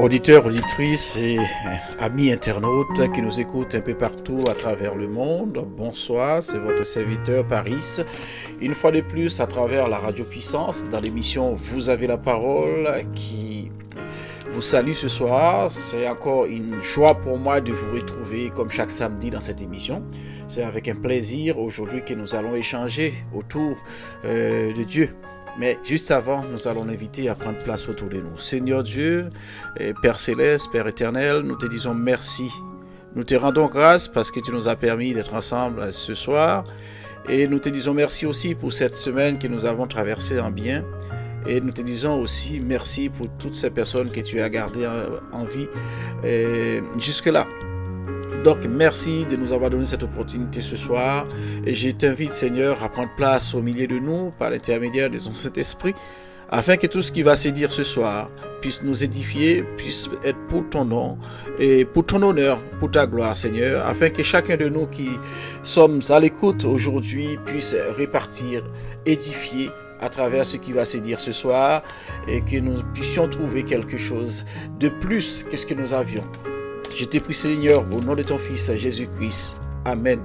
Auditeurs, auditrices et amis internautes qui nous écoutent un peu partout à travers le monde, bonsoir, c'est votre serviteur Paris. Une fois de plus à travers la Radio Puissance, dans l'émission Vous avez la parole qui vous salue ce soir. C'est encore une joie pour moi de vous retrouver comme chaque samedi dans cette émission. C'est avec un plaisir aujourd'hui que nous allons échanger autour de Dieu. Mais juste avant, nous allons l'inviter à prendre place autour de nous. Seigneur Dieu, Père Céleste, Père Éternel, nous te disons merci. Nous te rendons grâce parce que tu nous as permis d'être ensemble ce soir. Et nous te disons merci aussi pour cette semaine que nous avons traversée en bien. Et nous te disons aussi merci pour toutes ces personnes que tu as gardées en vie jusque-là. Donc, merci de nous avoir donné cette opportunité ce soir. Et je t'invite, Seigneur, à prendre place au milieu de nous par l'intermédiaire de ton Saint-Esprit, afin que tout ce qui va se dire ce soir puisse nous édifier, puisse être pour ton nom et pour ton honneur, pour ta gloire, Seigneur, afin que chacun de nous qui sommes à l'écoute aujourd'hui puisse répartir, édifier à travers ce qui va se dire ce soir et que nous puissions trouver quelque chose de plus que ce que nous avions. Je te prie, Seigneur, au nom de ton Fils Jésus-Christ. Amen.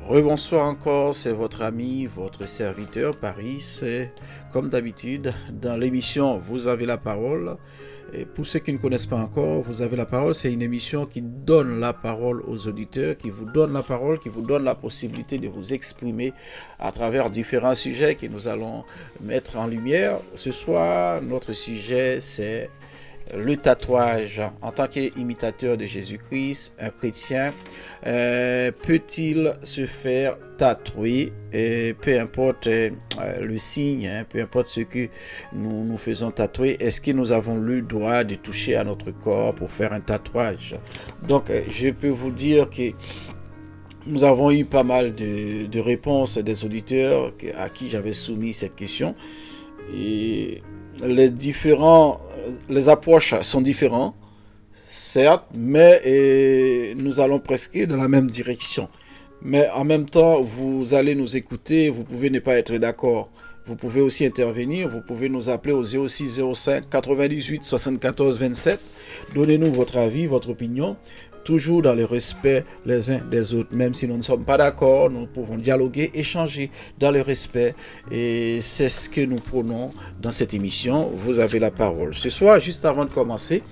Rebonsoir encore, c'est votre ami, votre serviteur Paris. C'est comme d'habitude, dans l'émission Vous avez la parole. Et pour ceux qui ne connaissent pas encore, Vous avez la parole, c'est une émission qui donne la parole aux auditeurs, qui vous donne la parole, qui vous donne la possibilité de vous exprimer à travers différents sujets que nous allons mettre en lumière. Ce soir, notre sujet, c'est le tatouage. En tant qu'imitateur de Jésus-Christ, un chrétien peut-il se faire tatouer, peu importe le signe, peu importe ce que nous faisons tatouer, est-ce que nous avons le droit de toucher à notre corps pour faire un tatouage? Donc, je peux vous dire que nous avons eu pas mal de réponses des auditeurs à qui j'avais soumis cette question. Et les approches sont différentes, certes, mais nous allons presque dans la même direction. Mais en même temps, vous allez nous écouter, vous pouvez ne pas être d'accord. Vous pouvez aussi intervenir, vous pouvez nous appeler au 06 05 98 74 27. Donnez-nous votre avis, votre opinion. Toujours dans le respect les uns des autres. Même si nous ne sommes pas d'accord, nous pouvons dialoguer, échanger dans le respect. Et c'est ce que nous prônons dans cette émission. Vous avez la parole. Ce soir, juste avant de commencer,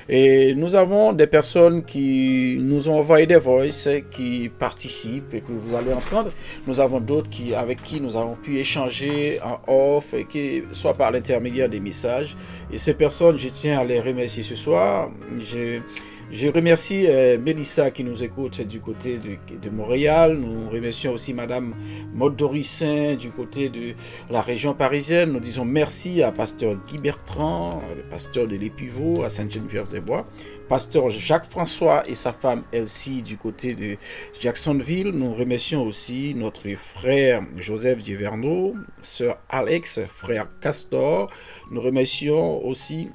et nous avons des personnes qui nous ont envoyé des voices, qui participent et que vous allez entendre. Nous avons d'autres avec qui nous avons pu échanger en off, et soit par l'intermédiaire des messages. Et ces personnes, je tiens à les remercier ce soir. Je remercie Mélissa qui nous écoute du côté de Montréal. Nous remercions aussi Madame Maud Dorissin du côté de la région parisienne. Nous disons merci à Pasteur Guy Bertrand, le pasteur de l'Épivot à Sainte-Geneviève-des-Bois. Pasteur Jacques-François et sa femme Elsie du côté de Jacksonville. Nous remercions aussi notre frère Joseph Dieverneau, sœur Alex, frère Castor. Nous remercions aussi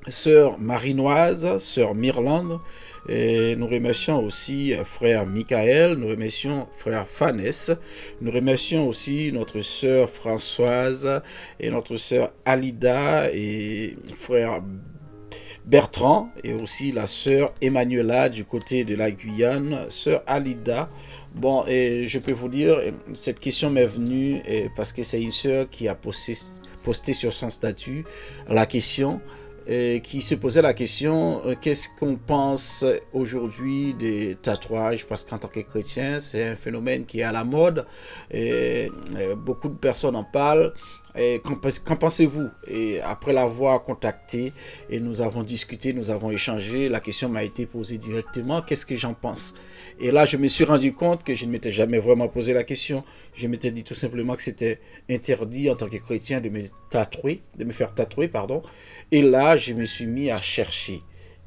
sœur Marinoise, sœur Myrlande, et nous remercions aussi frère Michael, nous remercions frère Fanès, nous remercions aussi notre sœur Françoise et notre sœur Alida et frère Bertrand, et aussi la sœur Emmanuela du côté de la Guyane, sœur Alida. Bon, et je peux vous dire, cette question m'est venue parce que c'est une sœur qui a posté sur son statut la question, qui se posait la question, qu'est-ce qu'on pense aujourd'hui des tatouages, parce qu'en tant que chrétien, c'est un phénomène qui est à la mode, et beaucoup de personnes en parlent. Et qu'en pensez-vous? Et après l'avoir contacté, et nous avons discuté, nous avons échangé, la question m'a été posée directement, qu'est-ce que j'en pense? Et là, je me suis rendu compte que je ne m'étais jamais vraiment posé la question. Je m'étais dit tout simplement que c'était interdit en tant que chrétien de me faire tatouer. Et là, je me suis mis à chercher.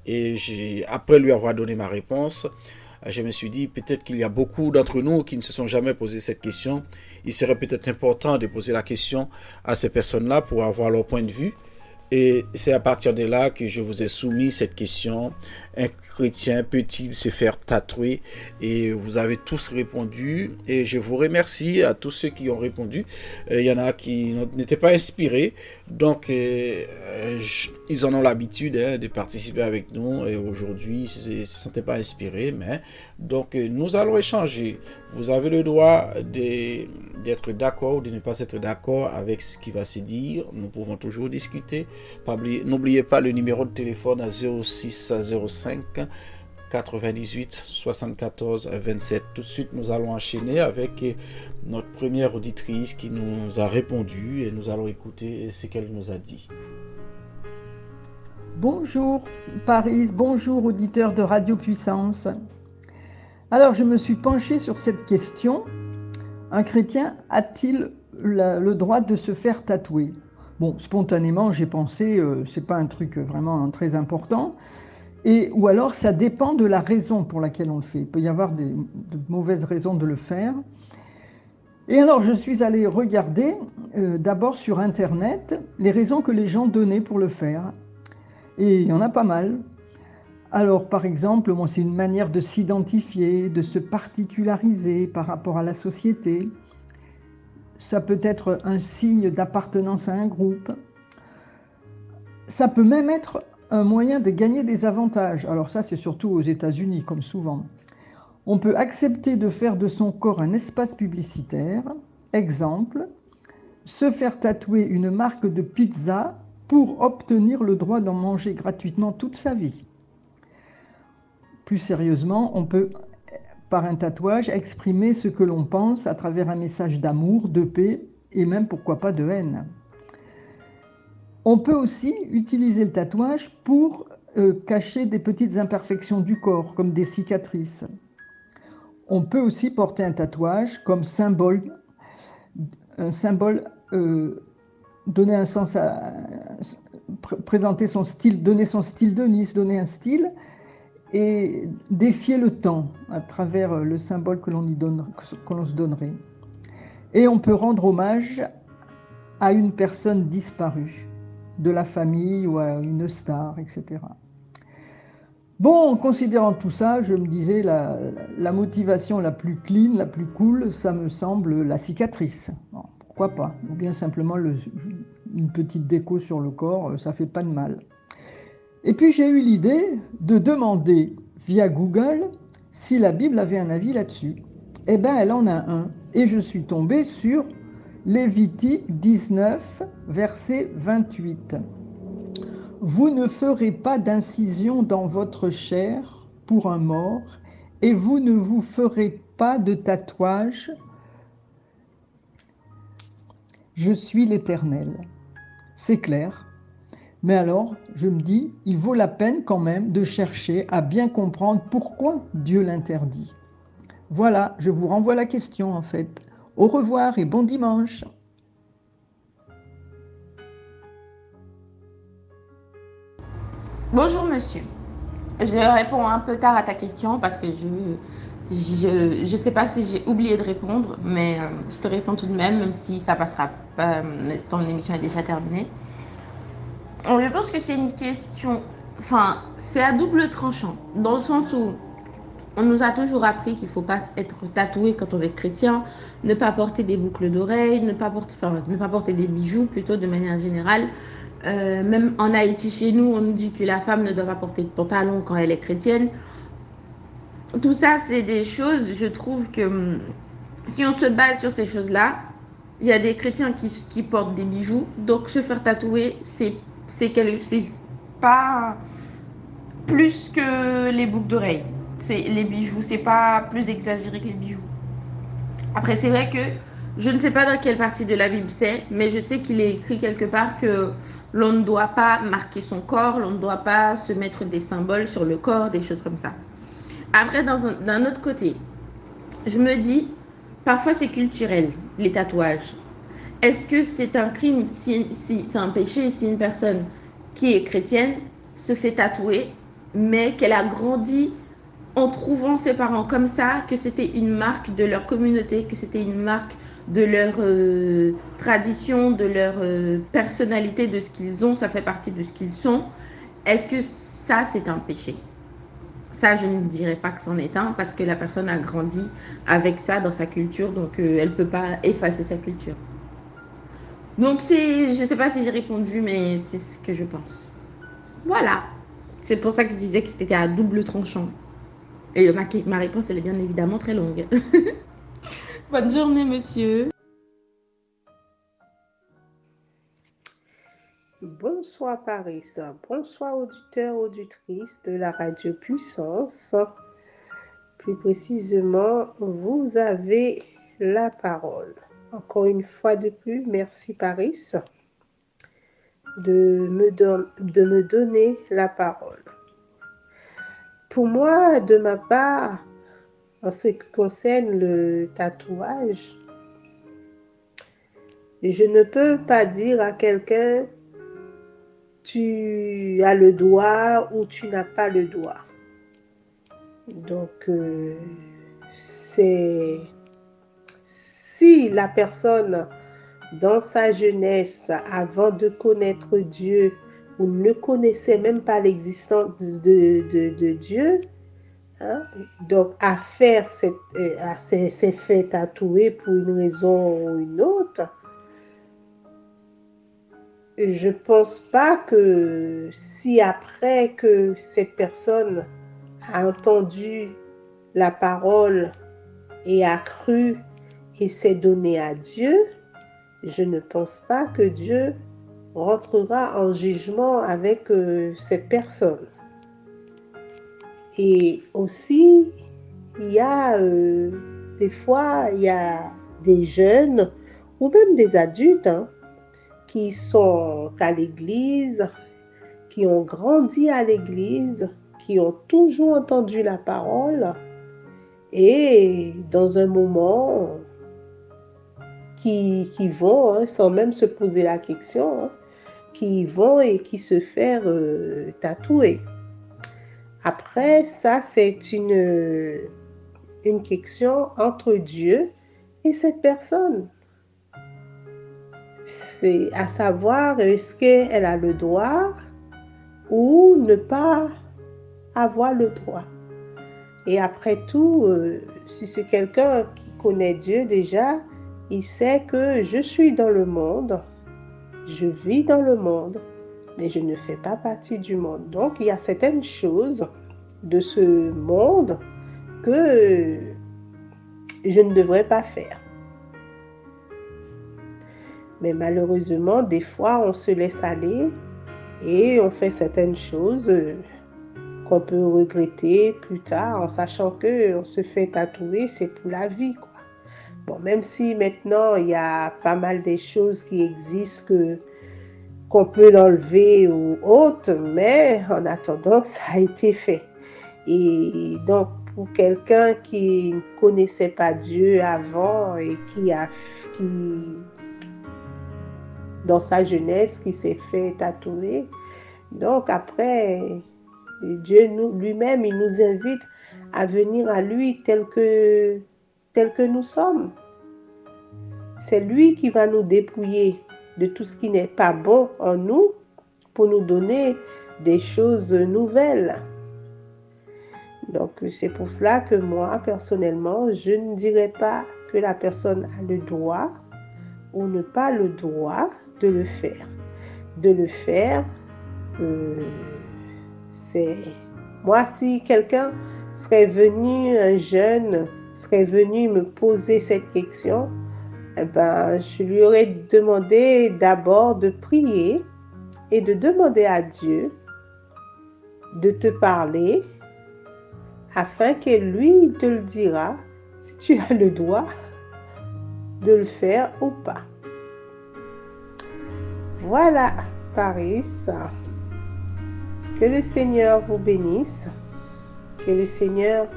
Et après lui avoir donné ma réponse, je me suis dit peut-être qu'il y a beaucoup d'entre nous qui ne se sont jamais posé cette question. Il serait peut-être important de poser la question à ces personnes-là pour avoir leur point de vue. Et c'est à partir de là que je vous ai soumis cette question. Un chrétien peut-il se faire tatouer? Et vous avez tous répondu. Et je vous remercie à tous ceux qui ont répondu. Il y en a qui n'étaient pas inspirés. Donc, ils en ont l'habitude de participer avec nous. Et aujourd'hui, ils ne se sentaient pas inspirés. Mais donc, nous allons échanger. Vous avez le droit d'être d'accord ou de ne pas être d'accord avec ce qui va se dire. Nous pouvons toujours discuter. N'oubliez pas le numéro de téléphone à 06 05 98 74 27. Tout de suite, nous allons enchaîner avec notre première auditrice qui nous a répondu et nous allons écouter ce qu'elle nous a dit. Bonjour Paris, bonjour auditeurs de Radio Puissance. Alors je me suis penchée sur cette question. Un chrétien a-t-il le droit de se faire tatouer? Bon, spontanément, j'ai pensé, c'est pas un truc vraiment très important. Ou alors, ça dépend de la raison pour laquelle on le fait. Il peut y avoir de mauvaises raisons de le faire. Et alors, je suis allée regarder d'abord sur Internet les raisons que les gens donnaient pour le faire. Et il y en a pas mal. Alors, par exemple, c'est une manière de s'identifier, de se particulariser par rapport à la société. Ça peut être un signe d'appartenance à un groupe. Ça peut même être un moyen de gagner des avantages. Alors ça, c'est surtout aux États-Unis, comme souvent. On peut accepter de faire de son corps un espace publicitaire. Exemple, se faire tatouer une marque de pizza pour obtenir le droit d'en manger gratuitement toute sa vie. Plus sérieusement, on peut, par un tatouage, exprimer ce que l'on pense à travers un message d'amour, de paix et même, pourquoi pas, de haine. On peut aussi utiliser le tatouage pour cacher des petites imperfections du corps, comme des cicatrices. On peut aussi porter un tatouage comme symbole, donner un sens à présenter son style, donner son style de Nice, donner un style, et défier le temps à travers le symbole que l'on se donnerait. Et on peut rendre hommage à une personne disparue, de la famille ou à une star, etc. Bon, en considérant tout ça, je me disais la motivation la plus clean, la plus cool, ça me semble la cicatrice. Bon, pourquoi pas? Ou bien simplement une petite déco sur le corps, ça fait pas de mal. Et puis j'ai eu l'idée de demander via Google si la Bible avait un avis là-dessus. Eh bien, elle en a un. Et je suis tombée sur Lévitique 19, verset 28. Vous ne ferez pas d'incision dans votre chair pour un mort, et vous ne vous ferez pas de tatouage. Je suis l'Éternel. C'est clair. Mais alors, je me dis, il vaut la peine quand même de chercher à bien comprendre pourquoi Dieu l'interdit. Voilà, je vous renvoie la question en fait. Au revoir et bon dimanche. Bonjour monsieur. Je réponds un peu tard à ta question parce que je sais pas si j'ai oublié de répondre, mais je te réponds tout de même si ça passera pas, ton émission est déjà terminée. Je pense que c'est une question, c'est à double tranchant, dans le sens où on nous a toujours appris qu'il ne faut pas être tatoué quand on est chrétien, ne pas porter des boucles d'oreilles, ne pas porter des bijoux plutôt de manière générale. Même en Haïti, chez nous, on nous dit que la femme ne doit pas porter de pantalon quand elle est chrétienne. Tout ça, c'est des choses, je trouve que si on se base sur ces choses-là, il y a des chrétiens qui portent des bijoux, donc se faire tatouer, c'est pas plus que les boucles d'oreilles. C'est les bijoux, c'est pas plus exagéré que les bijoux. Après, c'est vrai que je ne sais pas dans quelle partie de la Bible c'est, mais je sais qu'il est écrit quelque part que l'on ne doit pas marquer son corps, l'on ne doit pas se mettre des symboles sur le corps, des choses comme ça. Après, d'un autre côté, je me dis, parfois c'est culturel, les tatouages. Est-ce que c'est un crime, si c'est un péché si une personne qui est chrétienne se fait tatouer, mais qu'elle a grandi en trouvant ses parents comme ça, que c'était une marque de leur communauté, que c'était une marque de leur tradition, de leur personnalité, de ce qu'ils ont, ça fait partie de ce qu'ils sont. Est-ce que ça, c'est un péché? Ça, je ne dirais pas que c'en est un parce que la personne a grandi avec ça dans sa culture, donc elle ne peut pas effacer sa culture. Donc, je ne sais pas si j'ai répondu, mais c'est ce que je pense. Voilà. C'est pour ça que je disais que c'était à double tranchant. Et ma réponse, elle est bien évidemment très longue. Bonne journée, monsieur. Bonsoir Paris, bonsoir auditeurs, auditrices de la Radio Puissance. Plus précisément, vous avez la parole. Encore une fois de plus, merci Paris de me donner la parole. Pour moi, de ma part, en ce qui concerne le tatouage, je ne peux pas dire à quelqu'un tu as le doigt ou tu n'as pas le doigt. Donc, c'est si la personne, dans sa jeunesse, avant de connaître Dieu, ou ne connaissait même pas l'existence de Dieu, hein, donc à faire s'est fait tatouer pour une raison ou une autre, je pense pas que si après que cette personne a entendu la parole et a cru et s'est donné à Dieu, je ne pense pas que Dieu rentrera en jugement avec cette personne. Et aussi, il y a des fois, il y a des jeunes ou même des adultes, hein, qui sont à l'église, qui ont grandi à l'église, qui ont toujours entendu la parole et dans un moment qui vont, hein, sans même se poser la question, hein, qui vont et qui se font tatouer. Après, ça c'est une question entre Dieu et cette personne. C'est à savoir, est-ce qu'elle a le droit ou ne pas avoir le droit. Et après tout, si c'est quelqu'un qui connaît Dieu déjà, il sait que je suis dans le monde, je vis dans le monde, mais je ne fais pas partie du monde. Donc, il y a certaines choses de ce monde que je ne devrais pas faire. Mais malheureusement, des fois, on se laisse aller et on fait certaines choses qu'on peut regretter plus tard en sachant qu'on se fait tatouer, c'est pour la vie, quoi. Bon, même si maintenant, il y a pas mal des choses qui existent qu'on peut l'enlever ou autre, mais en attendant, ça a été fait. Et donc, pour quelqu'un qui ne connaissait pas Dieu avant et qui dans sa jeunesse, qui s'est fait tatouer. Donc après, Dieu lui-même, il nous invite à venir à lui tel que nous sommes. C'est lui qui va nous dépouiller de tout ce qui n'est pas bon en nous pour nous donner des choses nouvelles. Donc c'est pour cela que moi, personnellement, je ne dirais pas que la personne a le droit ou ne pas le droit de le faire. De le faire, c'est... Moi, si quelqu'un serait venu, un jeune, serait venu me poser cette question, eh ben, je lui aurais demandé d'abord de prier et de demander à Dieu de te parler afin que lui, il te le dira si tu as le droit de le faire ou pas. Voilà, Paris. Que le Seigneur vous bénisse. Que le Seigneur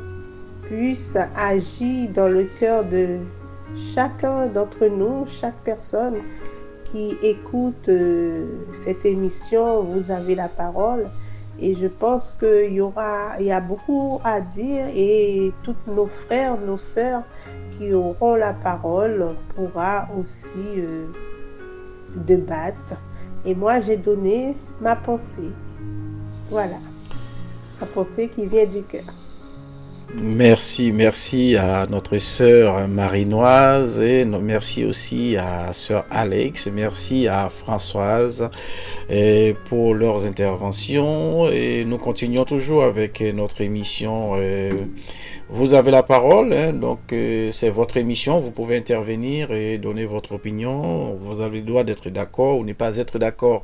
puisse agir dans le cœur de chacun d'entre nous, chaque personne qui écoute cette émission. Vous avez la parole. Et je pense il y a beaucoup à dire et tous nos frères, nos sœurs qui auront la parole pourra aussi débattre. Et moi, j'ai donné ma pensée. Voilà, ma pensée qui vient du cœur. Merci à notre sœur Marinoise et merci aussi à sœur Alex, merci à Françoise pour leurs interventions et nous continuons toujours avec notre émission. Vous avez la parole, hein, donc c'est votre émission, vous pouvez intervenir et donner votre opinion, vous avez le droit d'être d'accord ou ne pas être d'accord.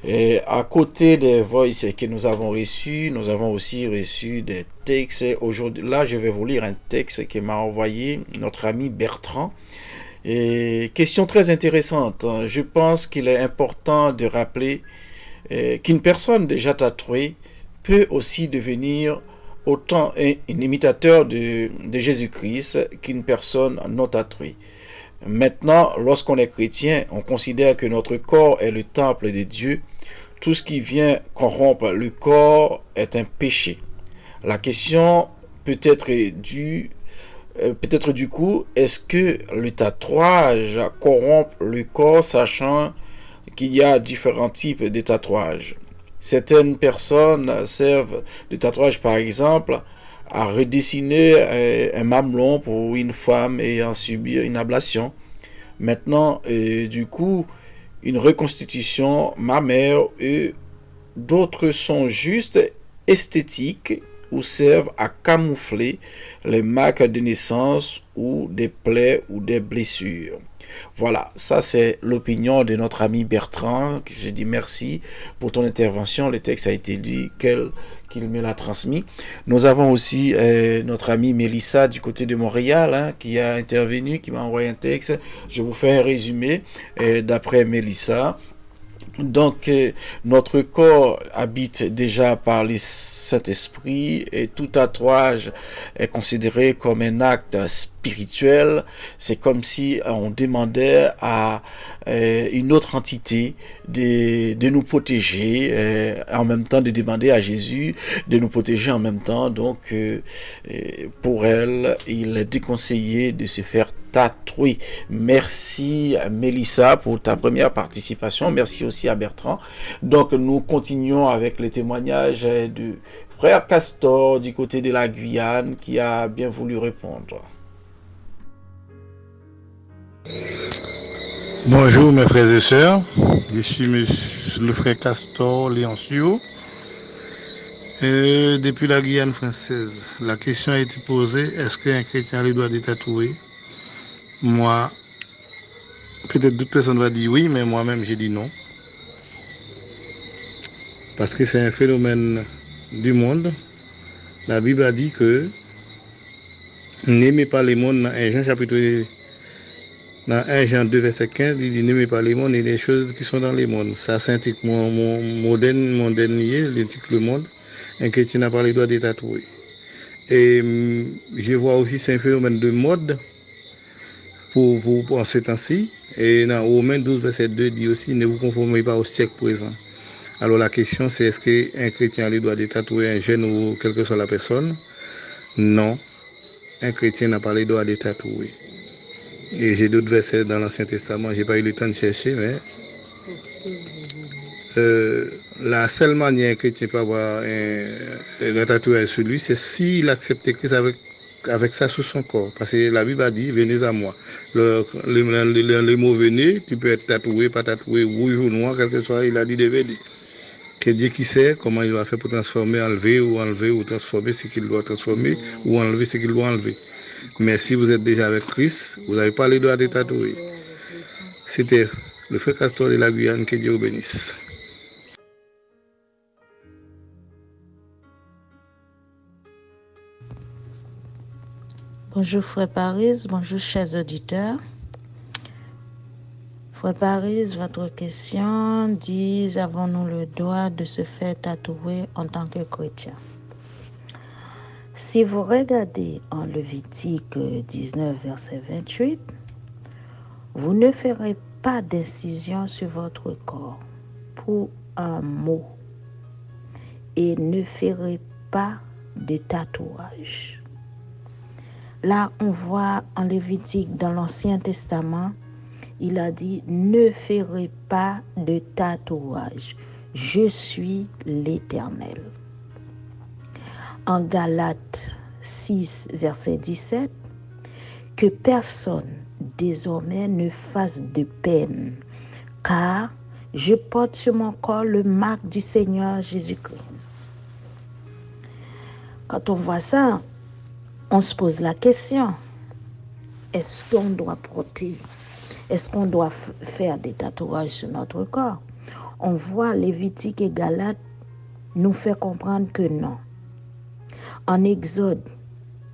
Et à côté des voices que nous avons reçus, nous avons aussi reçu des textes. Aujourd'hui, là, je vais vous lire un texte que m'a envoyé notre ami Bertrand. Et question très intéressante. Je pense qu'il est important de rappeler qu'une personne déjà tatouée peut aussi devenir autant un imitateur de Jésus-Christ qu'une personne non tatouée. Maintenant, lorsqu'on est chrétien, on considère que notre corps est le temple de Dieu. Tout ce qui vient corrompre le corps est un péché. La question peut-être du coup, est-ce que le tatouage corrompt le corps, sachant qu'il y a différents types de tatouages? Certaines personnes servent de tatouage, par exemple, à redessiner un mamelon pour une femme ayant subi une ablation. Maintenant, du coup, une reconstitution mammaire et d'autres sont juste esthétiques ou servent à camoufler les marques de naissance ou des plaies ou des blessures. Voilà, ça c'est l'opinion de notre ami Bertrand. Je dis merci pour ton intervention. Le texte a été lu, qu'il me l'a transmis. Nous avons aussi notre amie Mélissa du côté de Montréal, hein, qui a intervenu, qui m'a envoyé un texte. Je vous fais un résumé d'après Mélissa. Donc, notre corps habite déjà par le Saint-Esprit et tout tatouage est considéré comme un acte spirituel. C'est comme si on demandait à une autre entité de nous protéger, en même temps de demander à Jésus de nous protéger en même temps. Donc, pour elle, il est déconseillé de se faire tatouer. Merci Mélissa pour ta première participation. Merci aussi à Bertrand. Donc nous continuons avec les témoignages de frère Castor du côté de la Guyane qui a bien voulu répondre. Bonjour mes frères et sœurs, je suis le frère Castor Léoncio. Depuis la Guyane française, la question a été posée, est-ce qu'un chrétien a le droit de tatouer? Moi, peut-être d'autres personnes vont dire oui, mais moi-même j'ai dit non. Parce que c'est un phénomène du monde. La Bible a dit que n'aimez pas les mondes dans 1 Jean chapitre dans 1 Jean 2 verset 15, il dit n'aimez pas les mondes et les choses qui sont dans les mondes. Ça c'est un titre mon dernier, le titre Le Monde. Un chrétien n'a pas le droit de tatouer. Et je vois aussi c'est un phénomène de mode pour ce temps-ci. Et dans Romains 12 verset 2 dit aussi ne vous conformez pas au siècle présent. Alors la question c'est est-ce qu'un chrétien a le droit de tatouer un jeune ou quelle que soit la personne? Non, un chrétien n'a pas le droit de tatouer. Et j'ai d'autres versets dans l'Ancien Testament, j'ai pas eu le temps de chercher, mais la seule manière qu'un chrétien peut avoir un tatouage sur lui, c'est s'il accepte Christ avec ça sur son corps. Parce que la Bible a dit, venez à moi. Le mot venez, tu peux être tatoué, pas tatoué, rouge ou noir, quel que soit, il a dit de venir. Que Dieu qui sait comment il va faire pour transformer, enlever ou transformer ce qu'il doit transformer ou enlever ce qu'il doit enlever. Mais si vous êtes déjà avec Christ, vous n'avez pas le droit de tatouer. C'était le frère Castor de la Guyane, que Dieu vous bénisse. Bonjour Frère Paris, bonjour chers auditeurs. Frère Paris, votre question dit, avons-nous le droit de se faire tatouer en tant que chrétien? Si vous regardez en Lévitique 19, verset 28, vous ne ferez pas d'incision sur votre corps pour un mot. et ne ferez pas de tatouage. Là, on voit en Lévitique, dans l'Ancien Testament, il a dit, ne ferez pas de tatouage. Je suis l'Éternel. En Galates 6, verset 17, que personne désormais ne fasse de peine, car je porte sur mon corps le marque du Seigneur Jésus-Christ. Quand on voit ça, on se pose la question, est-ce qu'on doit porter, est-ce qu'on doit faire des tatouages sur notre corps? On voit Lévitique et Galates nous fait comprendre que non. En Exode,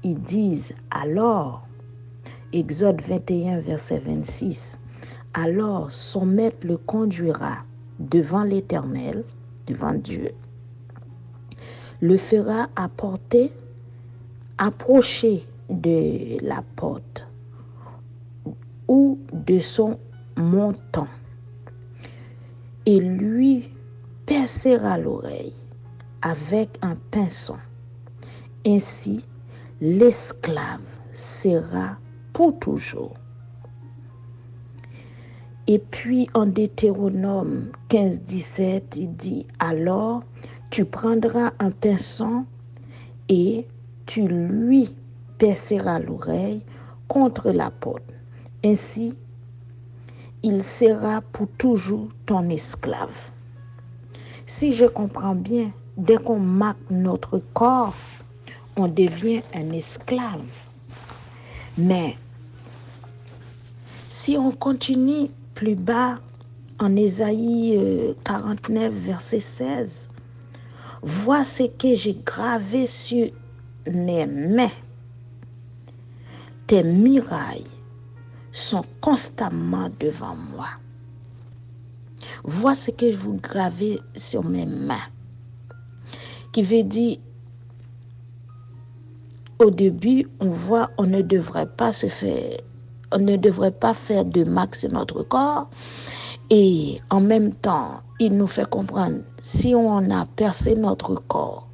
ils disent alors, Exode 21, verset 26, alors son maître le conduira devant l'Éternel, devant Dieu, le fera approcher de la porte ou de son montant et lui percera l'oreille avec un pinceau. Ainsi, l'esclave sera pour toujours. Et puis en Deutéronome 15, 17, il dit, alors tu prendras un pinceau et tu lui perceras l'oreille contre la porte. Ainsi, il sera pour toujours ton esclave. Si je comprends bien, dès qu'on marque notre corps, on devient un esclave. Mais si on continue plus bas, en Ésaïe 49, verset 16, vois ce que j'ai gravé sur mes mains. Tes murailles sont constamment devant moi. Vois ce que je vous gravez sur mes mains. Qui veut dire, au début, on voit, on ne devrait pas faire de marques sur notre corps. Et en même temps, il nous fait comprendre, si on a percé notre corps,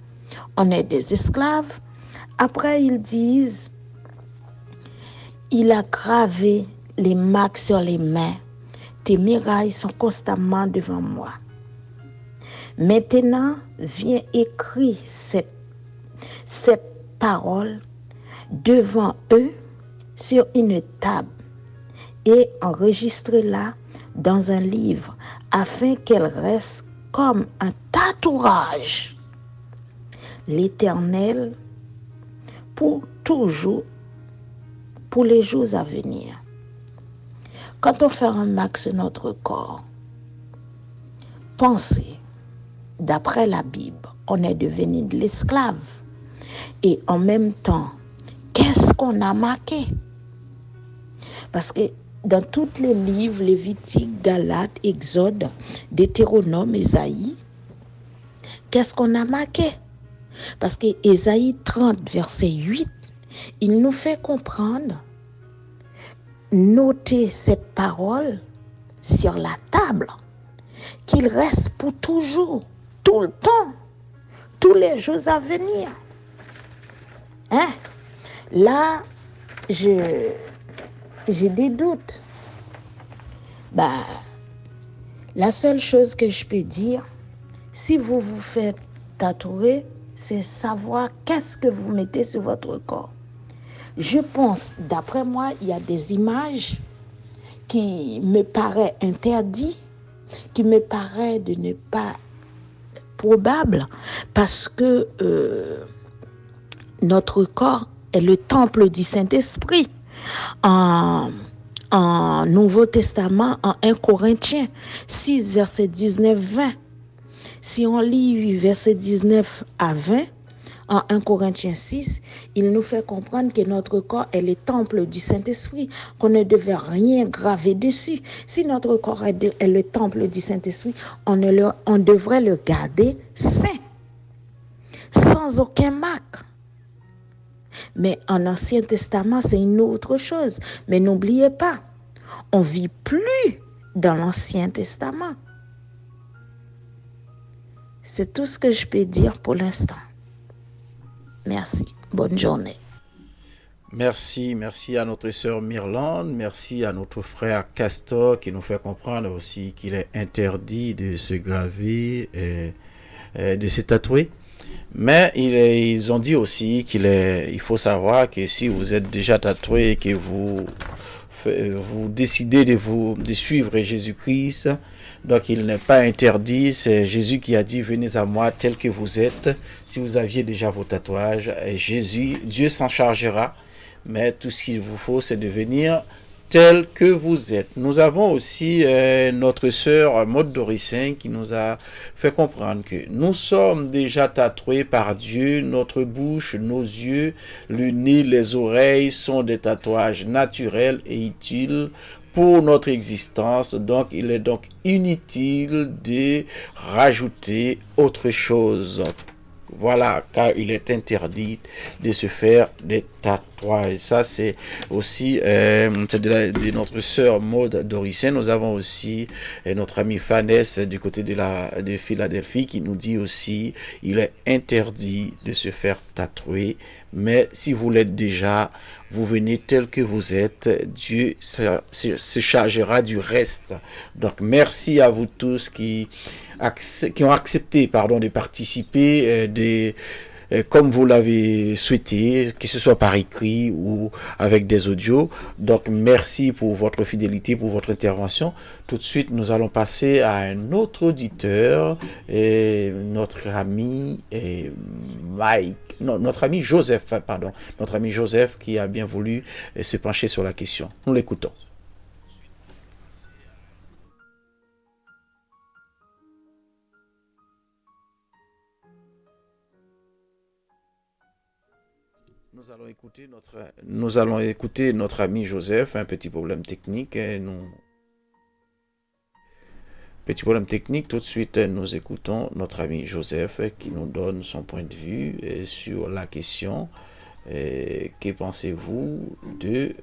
on est des esclaves. Après, ils disent, il a gravé les marques sur les mains. Tes murailles sont constamment devant moi. Maintenant, viens écrire cette parole devant eux sur une table et enregistre-la dans un livre afin qu'elle reste comme un tatouage. L'Éternel pour toujours, pour les jours à venir. Quand on fait un marque sur notre corps, pensez, d'après la Bible, on est devenu de l'esclave. Et en même temps, qu'est-ce qu'on a marqué? Parce que dans tous les livres, Lévitique, Galates, Exode, Deutéronome, Ésaïe, qu'est-ce qu'on a marqué? Parce que Ésaïe 30, verset 8, il nous fait comprendre, notez cette parole sur la table, qu'il reste pour toujours, tout le temps, tous les jours à venir. Hein? Là, j'ai des doutes. La seule chose que je peux dire, si vous vous faites tatouer, c'est savoir qu'est-ce que vous mettez sur votre corps. Je pense, d'après moi, il y a des images qui me paraissent interdites, qui me paraissent de ne pas probable, parce que notre corps est le temple du Saint-Esprit. En Nouveau Testament, en 1 Corinthiens 6, verset 19-20. Si on lit verset 19 à 20, en 1 Corinthiens 6, il nous fait comprendre que notre corps est le temple du Saint-Esprit, qu'on ne devait rien graver dessus. Si notre corps est le temple du Saint-Esprit, on devrait le garder saint, sans aucun marque. Mais en Ancien Testament, c'est une autre chose. Mais n'oubliez pas, on ne vit plus dans l'Ancien Testament. C'est tout ce que je peux dire pour l'instant. Merci. Bonne journée. Merci à notre sœur Myrlande, merci à notre frère Castor qui nous fait comprendre aussi qu'il est interdit de se graver, de se tatouer. Mais ils ont dit aussi il faut savoir que si vous êtes déjà tatoué et que vous décidez de suivre Jésus-Christ, donc il n'est pas interdit, c'est Jésus qui a dit venez à moi tel que vous êtes. Si vous aviez déjà vos tatouages, Dieu s'en chargera. Mais tout ce qu'il vous faut, c'est de venir tel que vous êtes. Nous avons aussi notre sœur Maud Dorissin qui nous a fait comprendre que nous sommes déjà tatoués par Dieu. Notre bouche, nos yeux, le nez, les oreilles sont des tatouages naturels et utiles pour notre existence. Donc, il est donc inutile de rajouter autre chose. Voilà, car il est interdit de se faire des tatouages. Ça, c'est aussi de notre sœur Maud Dorissin. Nous avons aussi notre amie Fanès du côté de Philadelphie qui nous dit aussi il est interdit de se faire tatouer. Mais si vous l'êtes déjà, vous venez tel que vous êtes. Dieu se chargera du reste. Donc, merci à vous tous qui ont accepté de participer comme vous l'avez souhaité, que ce soit par écrit ou avec des audios. Donc merci pour votre fidélité, pour votre intervention. Tout de suite, nous allons passer à un autre auditeur, notre ami notre ami Joseph, notre ami Joseph qui a bien voulu se pencher sur la question. Nous l'écoutons. Nous allons écouter notre ami Joseph, un petit problème technique. Petit problème technique, tout de suite nous écoutons notre ami Joseph qui nous donne son point de vue sur la question. Que pensez-vous de...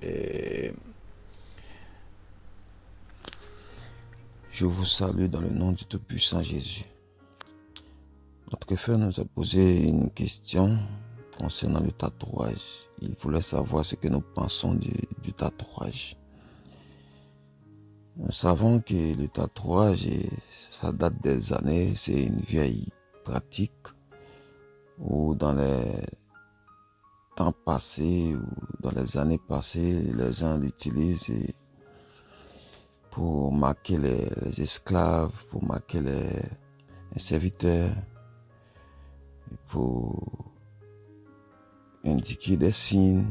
Je vous salue dans le nom du Tout-Puissant Jésus. Notre frère nous a posé une question concernant le tatouage. Il voulait savoir ce que nous pensons du tatouage. Nous savons que le tatouage, ça date des années, c'est une vieille pratique où dans les temps passés ou dans les années passées, les gens l'utilisent pour marquer les esclaves, pour marquer les serviteurs, pour indiquer des signes.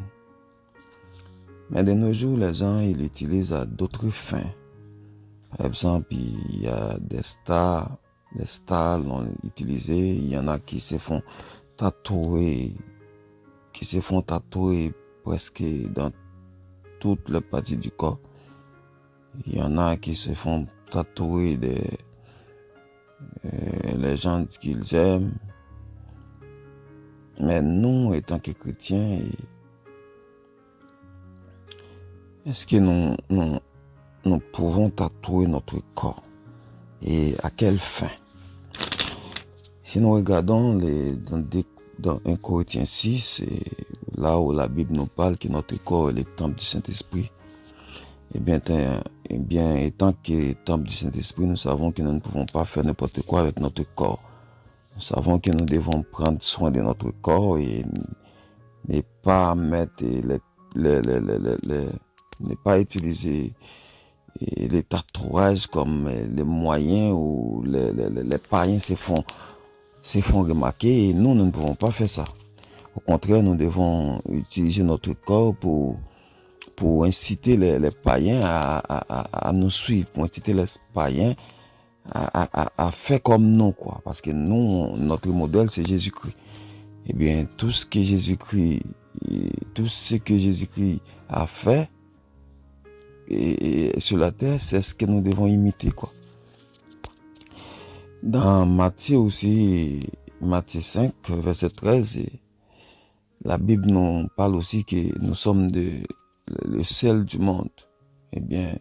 Mais de nos jours, les gens ils l'utilisent à d'autres fins. Par exemple, il y a des stars l'ont utilisé. Il y en a qui se font tatouer, presque dans toutes les parties du corps. Il y en a qui se font tatouer les gens qu'ils aiment. Mais nous, étant que chrétiens, est-ce que nous pouvons tatouer notre corps? Et à quelle fin? Si nous regardons dans 1 Corinthiens 6, là où la Bible nous parle que notre corps est le temple du Saint-Esprit, eh bien, étant que le temple du Saint-Esprit, nous savons que nous ne pouvons pas faire n'importe quoi avec notre corps. Nous savons que nous devons prendre soin de notre corps et ne pas mettre ne pas utiliser les tatouages comme les moyens où les païens se font remarquer, et nous ne pouvons pas faire ça. Au contraire, nous devons utiliser notre corps pour inciter les païens à nous suivre, pour inciter les païens à faire comme nous, quoi. Parce que nous, notre modèle, c'est Jésus-Christ. Eh bien, tout ce que Jésus-Christ a fait et sur la terre, c'est ce que nous devons imiter, quoi. Dans Matthieu aussi, Matthieu 5, verset 13, la Bible nous parle aussi que nous sommes le sel du monde. Eh bien,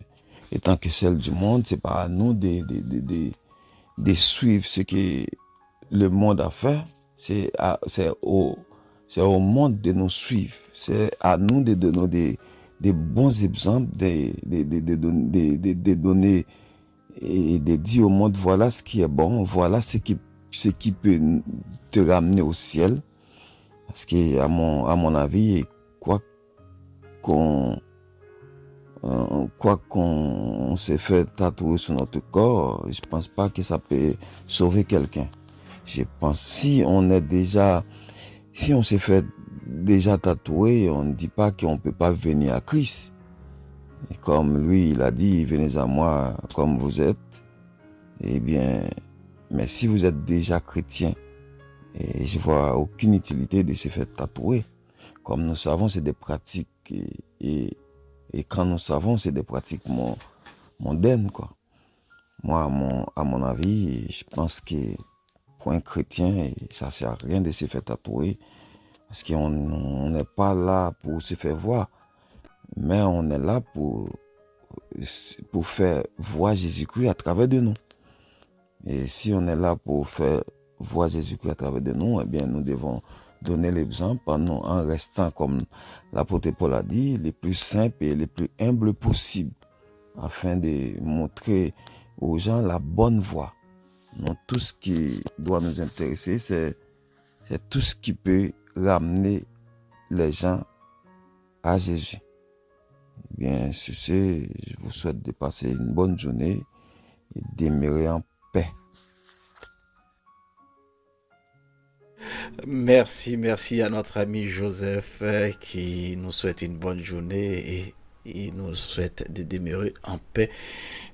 étant que sel du monde, c'est pas à nous de suivre ce que le monde a fait, c'est au monde de nous suivre. C'est à nous de donner des bons exemples, de donner et de dire au monde, voilà ce qui est bon, voilà ce qui peut te ramener au ciel. Parce que, à mon avis, quoi qu'on s'est fait tatouer sur notre corps, je pense pas que ça peut sauver quelqu'un. Je pense si on s'est fait déjà tatouer, on ne dit pas qu'on peut pas venir à Christ. Et comme lui, il a dit, venez à moi comme vous êtes. Eh bien, mais si vous êtes déjà chrétien, et je vois aucune utilité de se faire tatouer. Comme nous savons, c'est des pratiques et quand nous savons, c'est des pratiques mondaines, quoi. Moi, à mon avis, je pense que pour un chrétien, ça sert à rien de se faire tatouer parce qu'on n'est pas là pour se faire voir, mais on est là pour faire voir Jésus-Christ à travers de nous. Et si on est là pour faire voir Jésus-Christ à travers de nous, eh bien, nous devons donner l'exemple en restant, comme l'apôtre Paul a dit, les plus simples et les plus humbles possibles, afin de montrer aux gens la bonne voie. Donc, tout ce qui doit nous intéresser, c'est tout ce qui peut ramener les gens à Jésus. Eh bien, sur ce, je vous souhaite de passer une bonne journée et demeurer en paix. Merci à notre ami Joseph qui nous souhaite une bonne journée et il nous souhaite de demeurer en paix.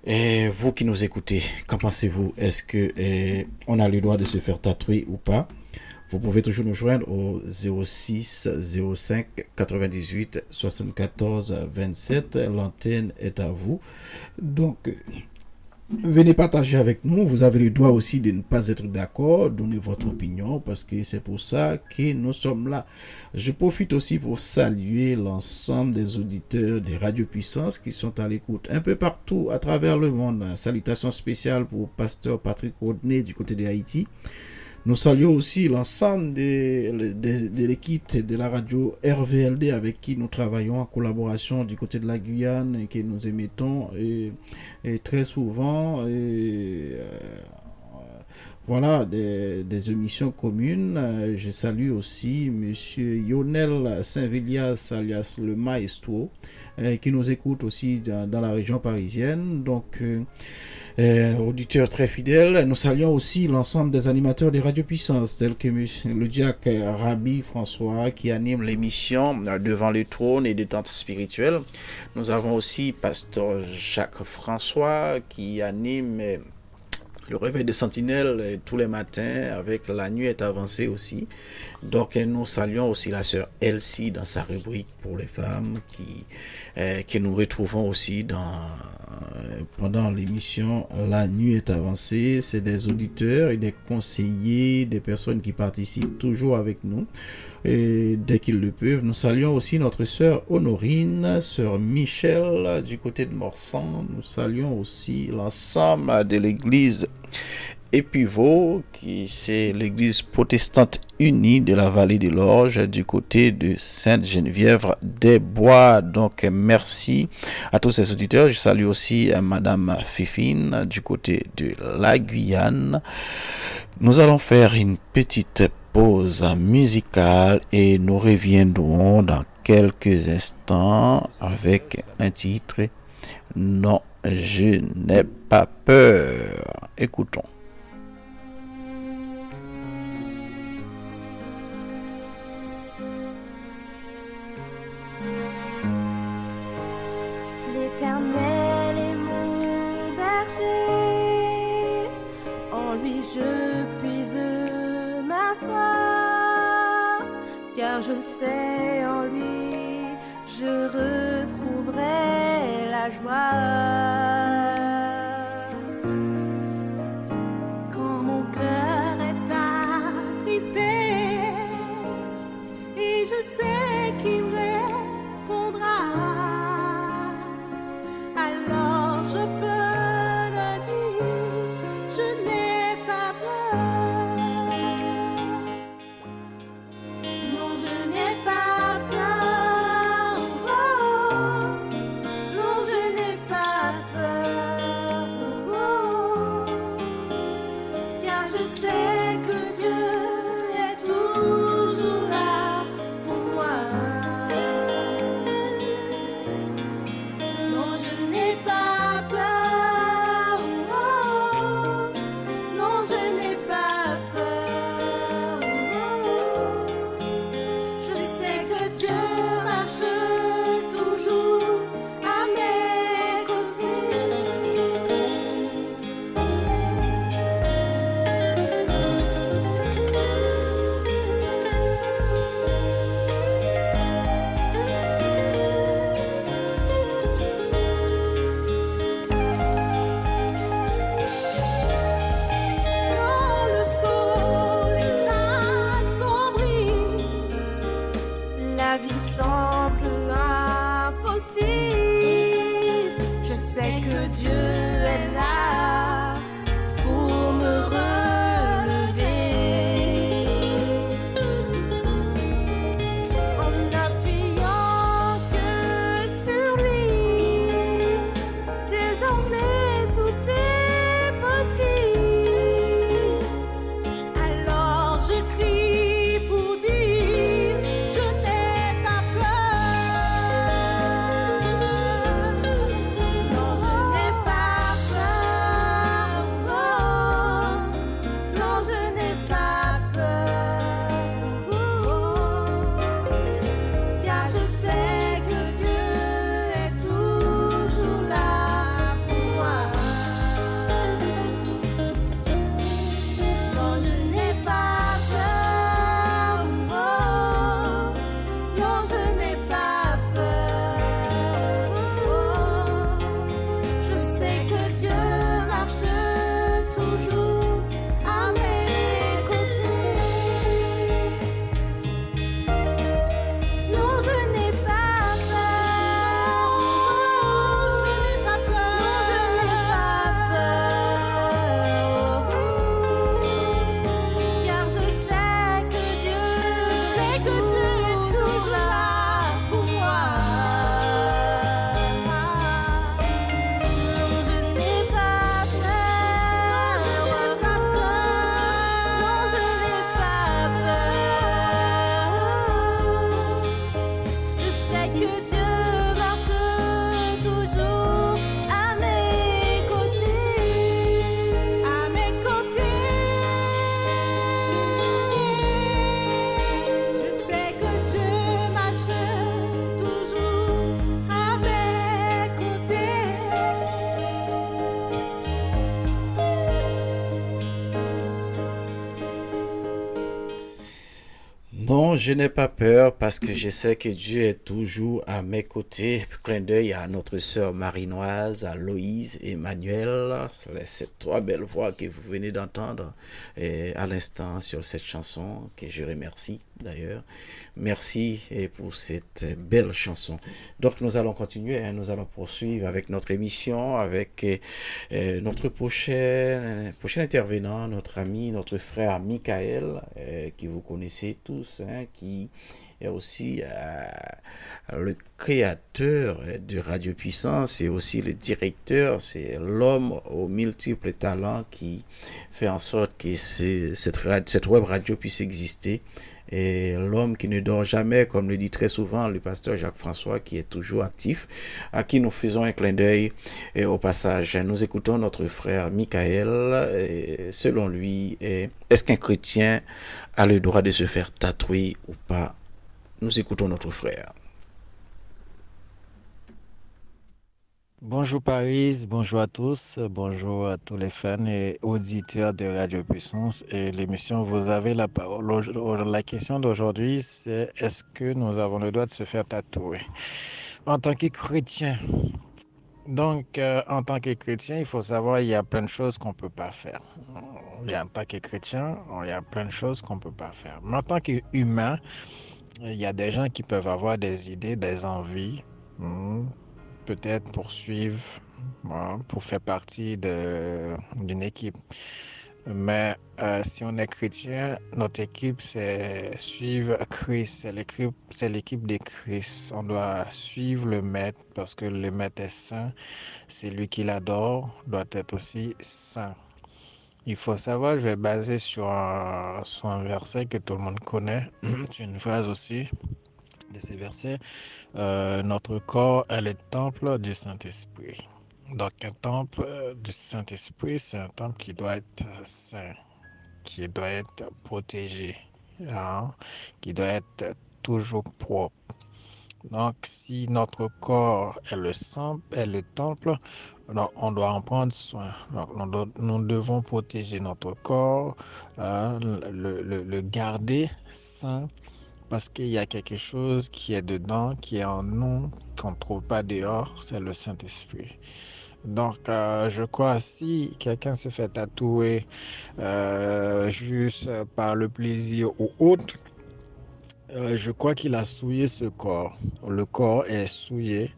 Et vous qui nous écoutez, qu'en pensez-vous? Est-ce que on a le droit de se faire tatouer ou pas? Vous pouvez toujours nous joindre au 06 05 98 74 27. L'antenne est à vous. Donc, venez partager avec nous. Vous avez le droit aussi de ne pas être d'accord, donner votre opinion, parce que c'est pour ça que nous sommes là. Je profite aussi pour saluer l'ensemble des auditeurs des Radio Puissance qui sont à l'écoute un peu partout à travers le monde. Salutations spéciales pour Pasteur Patrick Rodney du côté de Haïti. Nous saluons aussi l'ensemble de l'équipe de la radio RVLD avec qui nous travaillons en collaboration du côté de la Guyane et que nous émettons et très souvent voilà des émissions communes. Je salue aussi Monsieur Yonel Saint-Vilias alias le Maestro qui nous écoute aussi dans la région parisienne. Donc auditeurs très fidèles, nous saluons aussi l'ensemble des animateurs des Radio Puissance, tels que le diacre Rabbi François qui anime l'émission Devant le trône et détente spirituelle. Nous avons aussi Pasteur Jacques François qui anime le réveil des sentinelles tous les matins avec la nuit est avancée aussi. Donc nous saluons aussi la sœur Elsie dans sa rubrique pour les femmes que nous retrouvons aussi pendant l'émission La nuit est avancée. C'est des auditeurs et des conseillers, des personnes qui participent toujours avec nous et dès qu'ils le peuvent. Nous saluons aussi notre sœur Honorine, sœur Michel du côté de Morsan. Nous saluons aussi l'ensemble de l'église Épivaux, qui c'est l'église protestante unie de la vallée de l'Orge du côté de Sainte-Geneviève-des-Bois. Donc merci à tous ces auditeurs. Je salue aussi Madame Fifine du côté de la Guyane. Nous allons faire une petite pause musicale et nous reviendrons dans quelques instants avec un titre Non, je n'ai pas peur. Écoutons. L'Éternel est mon berger, en lui je puise ma force, car je sais en lui je retrouverai la joie. Quand mon cœur est attristé, et je sais qu'il répondra, alors je peux le dire, je n'ai pas peur. Non, je n'ai pas peur parce que je sais que Dieu est toujours à mes côtés. Clin d'œil à notre sœur Marinoise, à Loïse et Emmanuel. Ces trois belles voix que vous venez d'entendre à l'instant sur cette chanson que je remercie d'ailleurs. Merci pour cette belle chanson. Donc nous allons continuer, hein, nous allons poursuivre avec notre émission, avec notre prochain intervenant, notre ami, notre frère Michael, qui vous connaissez tous, hein, qui est aussi le créateur de Radio Puissance et aussi le directeur. C'est l'homme aux multiples talents qui fait en sorte que cette web radio puisse exister. Et l'homme qui ne dort jamais, comme le dit très souvent le pasteur Jacques-François, qui est toujours actif, à qui nous faisons un clin d'œil. Et au passage, nous écoutons notre frère Michael. Et selon lui, est-ce qu'un chrétien a le droit de se faire tatouer ou pas? Nous écoutons notre frère. Bonjour Paris, bonjour à tous, bonjour à tous les fans et auditeurs de Radio Puissance et l'émission Vous avez la parole. La question d'aujourd'hui, c'est est-ce que nous avons le droit de se faire tatouer en tant que chrétien? Donc, en tant que chrétien, il faut savoir il y a plein de choses qu'on ne peut pas faire. En tant que chrétien, il y a plein de choses qu'on ne peut pas faire. Mais en tant qu'humain, il y a des gens qui peuvent avoir des idées, des envies. Peut-être poursuivre, pour faire partie d'une équipe. Mais si on est chrétien, notre équipe, c'est suivre Christ, c'est l'équipe de Christ. On doit suivre le maître parce que le maître est saint. C'est lui qui l'adore, doit être aussi saint. Il faut savoir, je vais baser sur un verset que tout le monde connaît. C'est une phrase aussi de ces versets. Notre corps est le temple du Saint-Esprit. Donc un temple du Saint-Esprit, c'est un temple qui doit être saint, qui doit être protégé, hein, qui doit être toujours propre. Donc si notre corps est le temple, alors on doit en prendre soin. Donc, nous devons protéger notre corps, le garder sain, parce qu'il y a quelque chose qui est dedans, qui est en nous, qu'on ne trouve pas dehors, c'est le Saint-Esprit. Donc, je crois si quelqu'un se fait tatouer juste par le plaisir ou autre, je crois qu'il a souillé ce corps. Le corps est souillé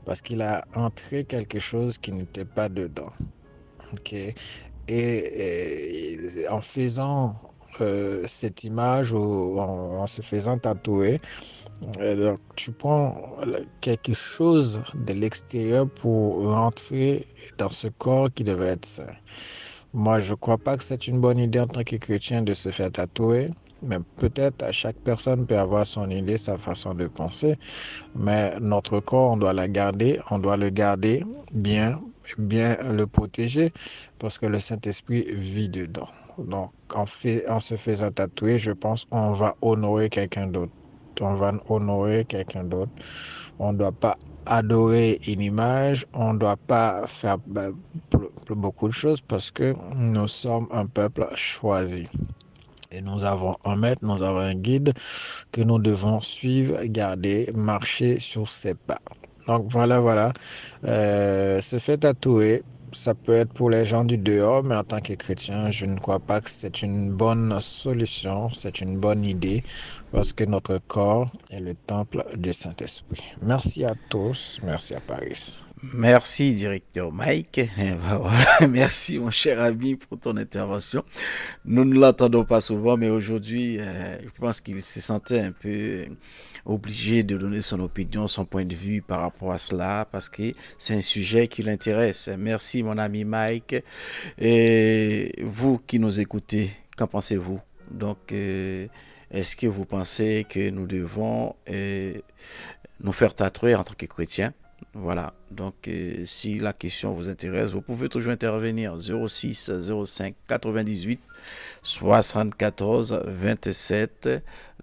parce qu'il a entré quelque chose qui n'était pas dedans. Okay? Et en faisant cette image ou en se faisant tatouer, donc tu prends quelque chose de l'extérieur pour rentrer dans ce corps qui devait être sain. Moi, je ne crois pas que c'est une bonne idée en tant que chrétien de se faire tatouer, mais peut-être chaque personne peut avoir son idée, sa façon de penser, mais notre corps, on doit le garder bien le protéger parce que le Saint-Esprit vit dedans. Donc, en se faisant tatouer, je pense qu'on va honorer quelqu'un d'autre. On ne doit pas adorer une image, on ne doit pas faire beaucoup de choses parce que nous sommes un peuple choisi. Et nous avons un maître, nous avons un guide que nous devons suivre, garder, marcher sur ses pas. Donc voilà. Se faire tatouer, ça peut être pour les gens du dehors, mais en tant que chrétien, je ne crois pas que c'est une bonne solution, c'est une bonne idée, parce que notre corps est le temple du Saint-Esprit. Merci à tous, merci à Paris. Merci, directeur Mike. Merci, mon cher ami, pour ton intervention. Nous ne l'entendons pas souvent, mais aujourd'hui, je pense qu'il se sentait un peu obligé de donner son opinion, son point de vue par rapport à cela, parce que c'est un sujet qui l'intéresse. Merci, mon ami Mike. Et vous qui nous écoutez, qu'en pensez-vous? Donc, est-ce que vous pensez que nous devons nous faire tatouer en tant que chrétiens? Voilà, donc si la question vous intéresse, vous pouvez toujours intervenir 06 05 98 74 27.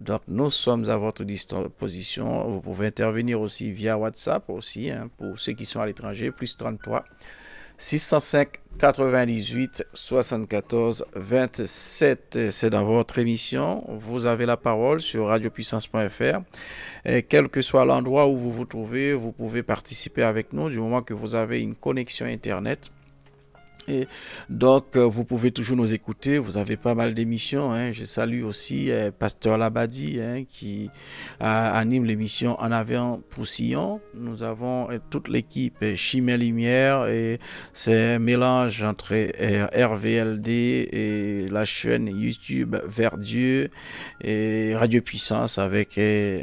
Donc nous sommes à votre disposition. Vous pouvez intervenir aussi via WhatsApp aussi, hein, pour ceux qui sont à l'étranger, plus 33 605 98 74 27. C'est dans votre émission. Vous avez la parole sur radiopuissance.fr. Et quel que soit l'endroit où vous vous trouvez, vous pouvez participer avec nous du moment que vous avez une connexion Internet. Et donc, vous pouvez toujours nous écouter. Vous avez pas mal d'émissions. Je salue aussi Pasteur Labadi qui anime l'émission En avant pour Sillon. Nous avons toute l'équipe Chimay Lumière et c'est un mélange entre RVLD et la chaîne YouTube Vers Dieu et Radio Puissance avec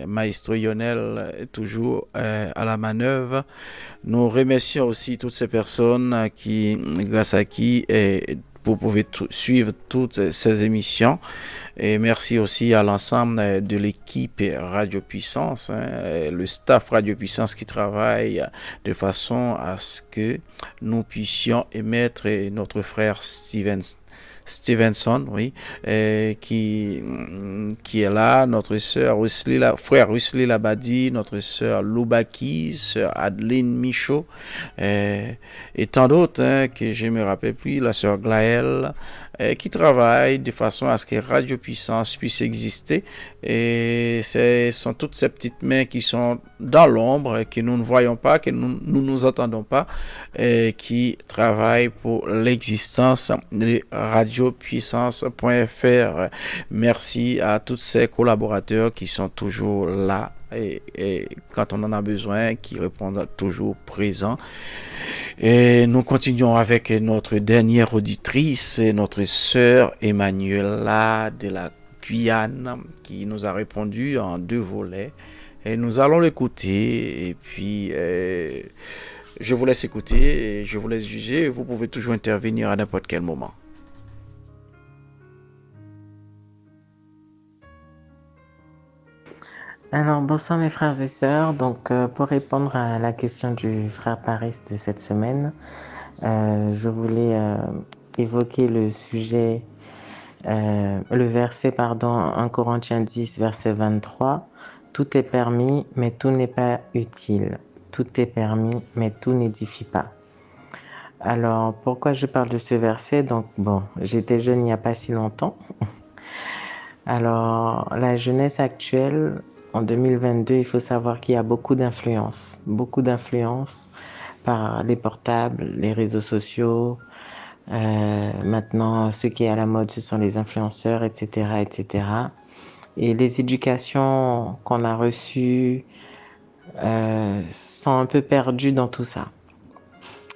Maestro Lionel toujours à la manœuvre. Nous remercions aussi toutes ces personnes grâce à qui vous pouvez suivre toutes ces émissions. Et merci aussi à l'ensemble de l'équipe Radio Puissance, le staff Radio Puissance qui travaille de façon à ce que nous puissions émettre notre frère Stevenson, oui, qui est là, notre sœur frère Wesley Labadi, notre sœur Loubaki, sœur Adeline Michaud, et tant d'autres que je me rappelle plus, la sœur Glaël, qui travaillent de façon à ce que Radio Puissance puisse exister. Et ce sont toutes ces petites mains qui sont dans l'ombre, que nous ne voyons pas, que nous entendons pas, qui travaillent pour l'existence de radiopuissance.fr. Merci à tous ces collaborateurs qui sont toujours là et quand on en a besoin, qui répondent toujours présents. Et nous continuons avec notre dernière auditrice, notre sœur Emmanuela de la Guyane, qui nous a répondu en 2 volets. Et nous allons l'écouter. Et puis, je vous laisse écouter et je vous laisse juger. Vous pouvez toujours intervenir à n'importe quel moment. Alors, bonsoir mes frères et sœurs. Donc, pour répondre à la question du frère Paris de cette semaine, je voulais évoquer le sujet, le verset, 1 Corinthiens 10, verset 23. Tout est permis, mais tout n'est pas utile. Tout est permis, mais tout n'édifie pas. Alors, pourquoi je parle de ce verset? Donc, j'étais jeune il n'y a pas si longtemps. Alors, la jeunesse actuelle, en 2022, il faut savoir qu'il y a beaucoup d'influence par les portables, les réseaux sociaux. Maintenant, ce qui est à la mode, ce sont les influenceurs, etc., etc. Et les éducations qu'on a reçues sont un peu perdues dans tout ça.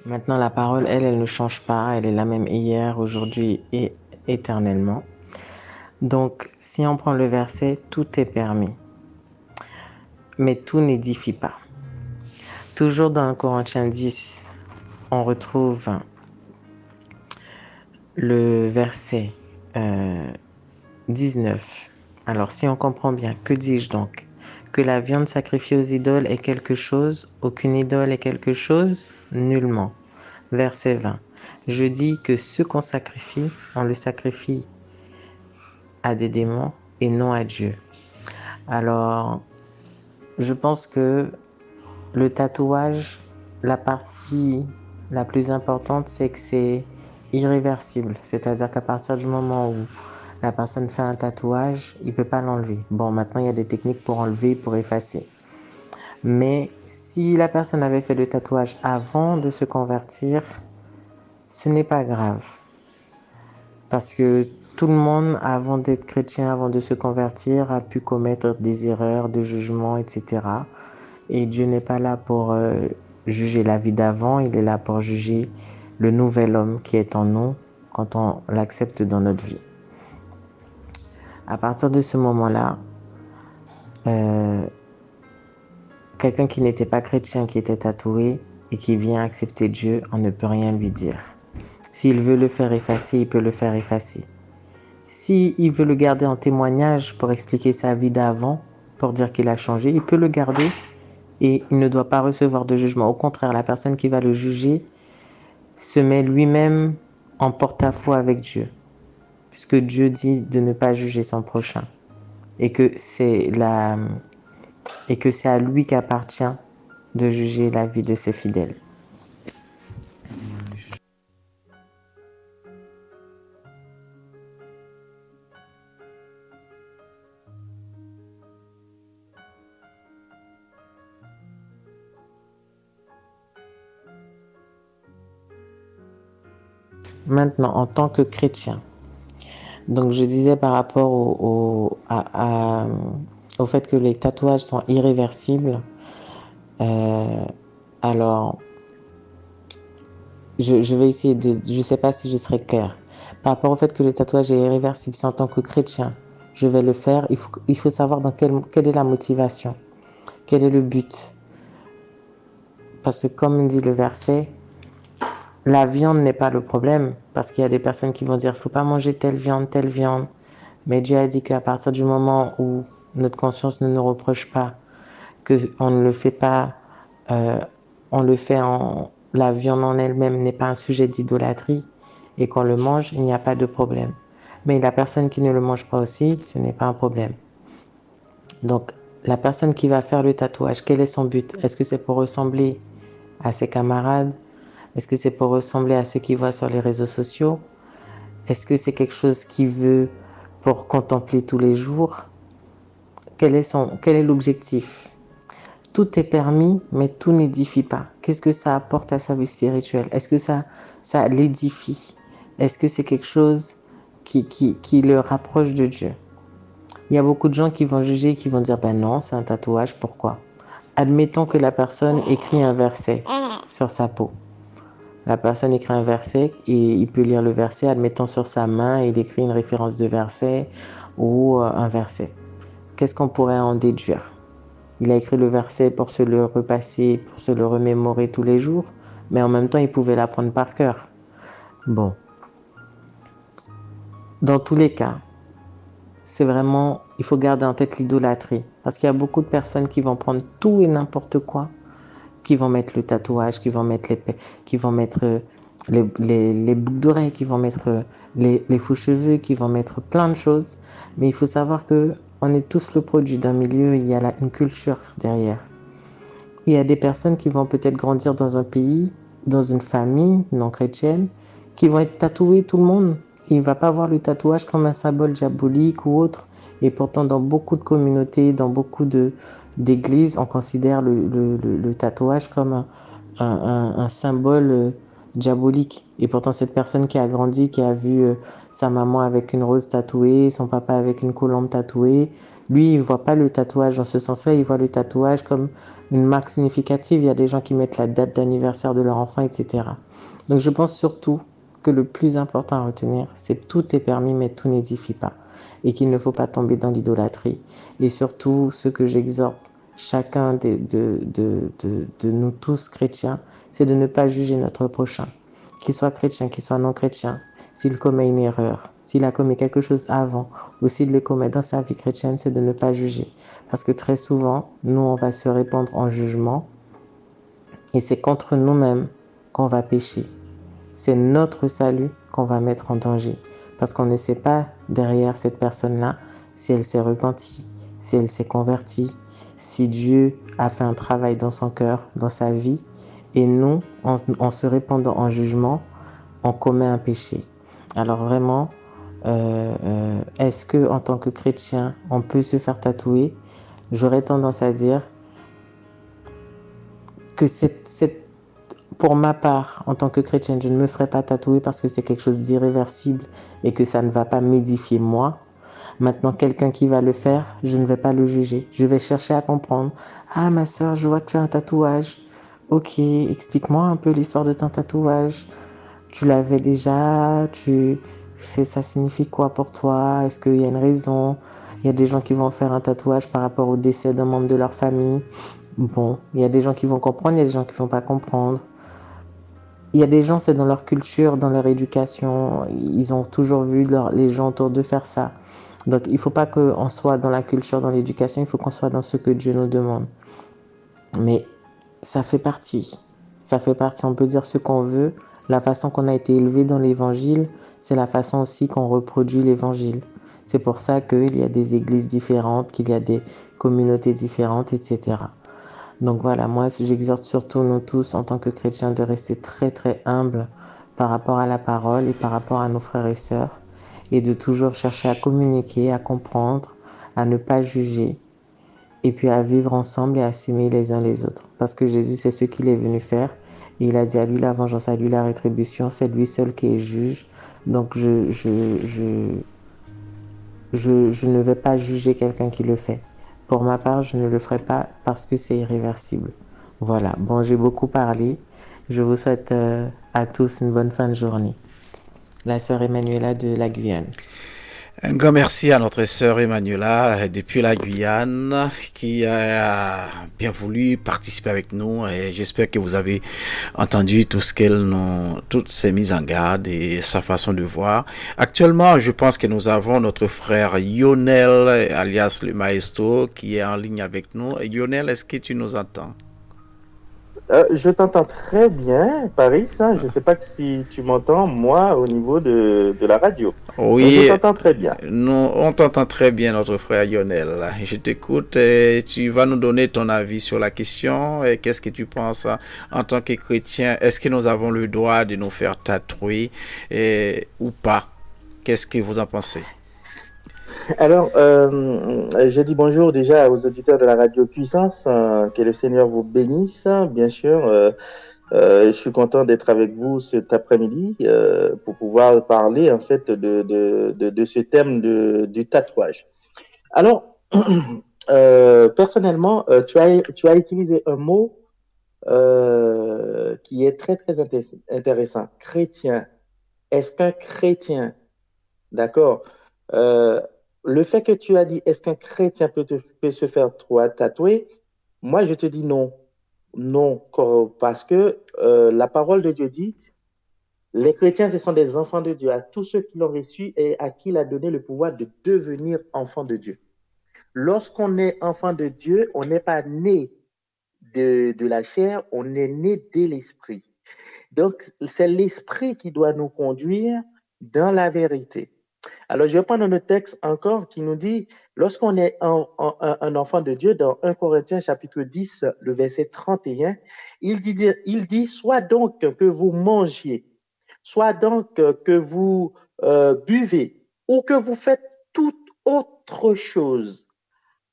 Maintenant, la parole, elle ne change pas. Elle est la même hier, aujourd'hui et éternellement. Donc, si on prend le verset, tout est permis, mais tout n'édifie pas. Toujours dans 1 Corinthiens 10, on retrouve le verset 19. Alors, si on comprend bien, que dis-je donc? Que la viande sacrifiée aux idoles est quelque chose, aucune idole est quelque chose? Nullement. Verset 20. Je dis que ce qu'on sacrifie, on le sacrifie à des démons et non à Dieu. Alors, je pense que le tatouage, la partie la plus importante, c'est que c'est irréversible. C'est-à-dire qu'à partir du moment où la personne fait un tatouage, il ne peut pas l'enlever. Maintenant, il y a des techniques pour enlever, pour effacer. Mais si la personne avait fait le tatouage avant de se convertir, ce n'est pas grave. Parce que tout le monde, avant d'être chrétien, avant de se convertir, a pu commettre des erreurs de jugement, etc. Et Dieu n'est pas là pour juger la vie d'avant, il est là pour juger le nouvel homme qui est en nous quand on l'accepte dans notre vie. À partir de ce moment-là, quelqu'un qui n'était pas chrétien, qui était tatoué et qui vient accepter Dieu, on ne peut rien lui dire. S'il veut le faire effacer, il peut le faire effacer. S'il veut le garder en témoignage pour expliquer sa vie d'avant, pour dire qu'il a changé, il peut le garder et il ne doit pas recevoir de jugement. Au contraire, la personne qui va le juger se met lui-même en porte-à-faux avec Dieu, puisque Dieu dit de ne pas juger son prochain et que c'est à lui qu'appartient de juger la vie de ses fidèles. Maintenant, en tant que chrétien, donc je disais par rapport au fait que les tatouages sont irréversibles, alors je vais essayer je ne sais pas si je serai claire. Par rapport au fait que le tatouage est irréversible, c'est en tant que chrétien, je vais le faire. Il faut savoir quelle est la motivation, quel est le but. Parce que comme dit le verset, la viande n'est pas le problème, parce qu'il y a des personnes qui vont dire, il ne faut pas manger telle viande. Mais Dieu a dit qu'à partir du moment où notre conscience ne nous reproche pas, qu'on ne le fait pas, on le fait la viande en elle-même n'est pas un sujet d'idolâtrie, et qu'on le mange, il n'y a pas de problème. Mais la personne qui ne le mange pas aussi, ce n'est pas un problème. Donc, la personne qui va faire le tatouage, quel est son but? Est-ce que c'est pour ressembler à ses camarades? Est-ce que c'est pour ressembler à ceux qu'il voit sur les réseaux sociaux? Est-ce que c'est quelque chose qu'il veut pour contempler tous les jours? Quel est l'objectif? Tout est permis, mais tout n'édifie pas. Qu'est-ce que ça apporte à sa vie spirituelle? Est-ce que ça l'édifie? Est-ce que c'est quelque chose qui le rapproche de Dieu? Il y a beaucoup de gens qui vont juger, qui vont dire, ben non, c'est un tatouage, pourquoi? Admettons que la personne écrit un verset sur sa peau. La personne écrit un verset et il peut lire le verset, admettons sur sa main, il écrit une référence de verset ou un verset. Qu'est-ce qu'on pourrait en déduire? Il a écrit le verset pour se le repasser, pour se le remémorer tous les jours, mais en même temps, il pouvait l'apprendre par cœur. Bon. Dans tous les cas, c'est vraiment, il faut garder en tête l'idolâtrie. Parce qu'il y a beaucoup de personnes qui vont prendre tout et n'importe quoi, qui vont mettre le tatouage, qui vont mettre les boucles d'oreilles, qui vont mettre les faux cheveux, qui vont mettre plein de choses. Mais il faut savoir que on est tous le produit d'un milieu, il y a une culture derrière. Il y a des personnes qui vont peut-être grandir dans un pays, dans une famille non chrétienne, qui vont être tatouées tout le monde. Il ne va pas voir le tatouage comme un symbole diabolique ou autre. Et pourtant, dans beaucoup de communautés, dans beaucoup d'églises, on considère le tatouage comme un symbole diabolique. Et pourtant, cette personne qui a grandi, qui a vu sa maman avec une rose tatouée, son papa avec une colombe tatouée, lui, il ne voit pas le tatouage dans ce sens-là, il voit le tatouage comme une marque significative. Il y a des gens qui mettent la date d'anniversaire de leur enfant, etc. Donc, je pense surtout que le plus important à retenir, c'est que tout est permis, mais tout n'édifie pas. Et qu'il ne faut pas tomber dans l'idolâtrie. Et surtout, ce que j'exhorte chacun de nous tous chrétiens, c'est de ne pas juger notre prochain. Qu'il soit chrétien, qu'il soit non chrétien, s'il commet une erreur, s'il a commis quelque chose avant, ou s'il le commet dans sa vie chrétienne, c'est de ne pas juger. Parce que très souvent, nous, on va se répandre en jugement, et c'est contre nous-mêmes qu'on va pécher. C'est notre salut qu'on va mettre en danger. Parce qu'on ne sait pas derrière cette personne-là si elle s'est repentie, si elle s'est convertie, si Dieu a fait un travail dans son cœur, dans sa vie. Et nous, en se répandant en jugement, on commet un péché. Alors vraiment, est-ce que en tant que chrétien, on peut se faire tatouer? J'aurais tendance à dire que pour ma part, en tant que chrétienne, je ne me ferai pas tatouer parce que c'est quelque chose d'irréversible et que ça ne va pas m'édifier moi. Maintenant, quelqu'un qui va le faire, je ne vais pas le juger. Je vais chercher à comprendre. Ah, ma soeur, je vois que tu as un tatouage. Ok, explique-moi un peu l'histoire de ton tatouage. Tu l'avais déjà? Ça signifie quoi pour toi? Est-ce qu'il y a une raison? Il y a des gens qui vont faire un tatouage par rapport au décès d'un membre de leur famille. Bon, il y a des gens qui vont comprendre, il y a des gens qui ne vont pas comprendre. Il y a des gens, c'est dans leur culture, dans leur éducation. Ils ont toujours vu les gens autour d'eux faire ça. Donc, il ne faut pas qu'on soit dans la culture, dans l'éducation. Il faut qu'on soit dans ce que Dieu nous demande. Mais ça fait partie. Ça fait partie. On peut dire ce qu'on veut. La façon qu'on a été élevé dans l'évangile, c'est la façon aussi qu'on reproduit l'évangile. C'est pour ça qu'il y a des églises différentes, qu'il y a des communautés différentes, etc. Donc voilà, moi j'exhorte surtout nous tous en tant que chrétiens de rester très très humbles par rapport à la parole et par rapport à nos frères et sœurs et de toujours chercher à communiquer, à comprendre, à ne pas juger et puis à vivre ensemble et à s'aimer les uns les autres. Parce que Jésus, c'est ce qu'il est venu faire Il a dit à lui la vengeance, à lui la rétribution, c'est lui seul qui est juge. Donc je ne vais pas juger quelqu'un qui le fait. Pour ma part, je ne le ferai pas parce que c'est irréversible. Voilà, bon, j'ai beaucoup parlé. Je vous souhaite à tous une bonne fin de journée. La sœur Emmanuela de la Guyane. Un grand merci à notre sœur Emmanuela depuis la Guyane qui a bien voulu participer avec nous et j'espère que vous avez entendu toutes ces mises en garde et sa façon de voir. Actuellement, je pense que nous avons notre frère Lionel alias le Maestro qui est en ligne avec nous. Et Lionel, est-ce que tu nous entends? Je t'entends très bien, Paris. Hein. Je ne sais pas si tu m'entends, moi, au niveau de la radio. Oui, mais je t'entends très bien. On t'entend très bien, notre frère Lionel. Je t'écoute et tu vas nous donner ton avis sur la question. Et qu'est-ce que tu penses en tant que chrétien? Est-ce que nous avons le droit de nous faire tatouer ou pas? Qu'est-ce que vous en pensez? Alors, je dis bonjour déjà aux auditeurs de la radio Puissance, que le Seigneur vous bénisse, bien sûr. Je suis content d'être avec vous cet après-midi pour pouvoir parler en fait de ce thème du tatouage. Alors, personnellement, tu as utilisé un mot qui est très très intéressant. Chrétien. Est-ce qu'un chrétien, d'accord? Le fait que tu as dit, est-ce qu'un chrétien peut se faire tatouer? Moi, je te dis non. Non, parce que la parole de Dieu dit, les chrétiens, ce sont des enfants de Dieu, à tous ceux qui l'ont reçu et à qui il a donné le pouvoir de devenir enfants de Dieu. Lorsqu'on est enfant de Dieu, on n'est pas né de la chair, on est né de l'esprit. Donc, c'est l'esprit qui doit nous conduire dans la vérité. Alors, je vais prendre un autre texte encore qui nous dit, lorsqu'on est un enfant de Dieu, dans 1 Corinthiens chapitre 10, le verset 31, il dit, soit donc que vous mangiez, soit donc que vous buvez, ou que vous faites toute autre chose,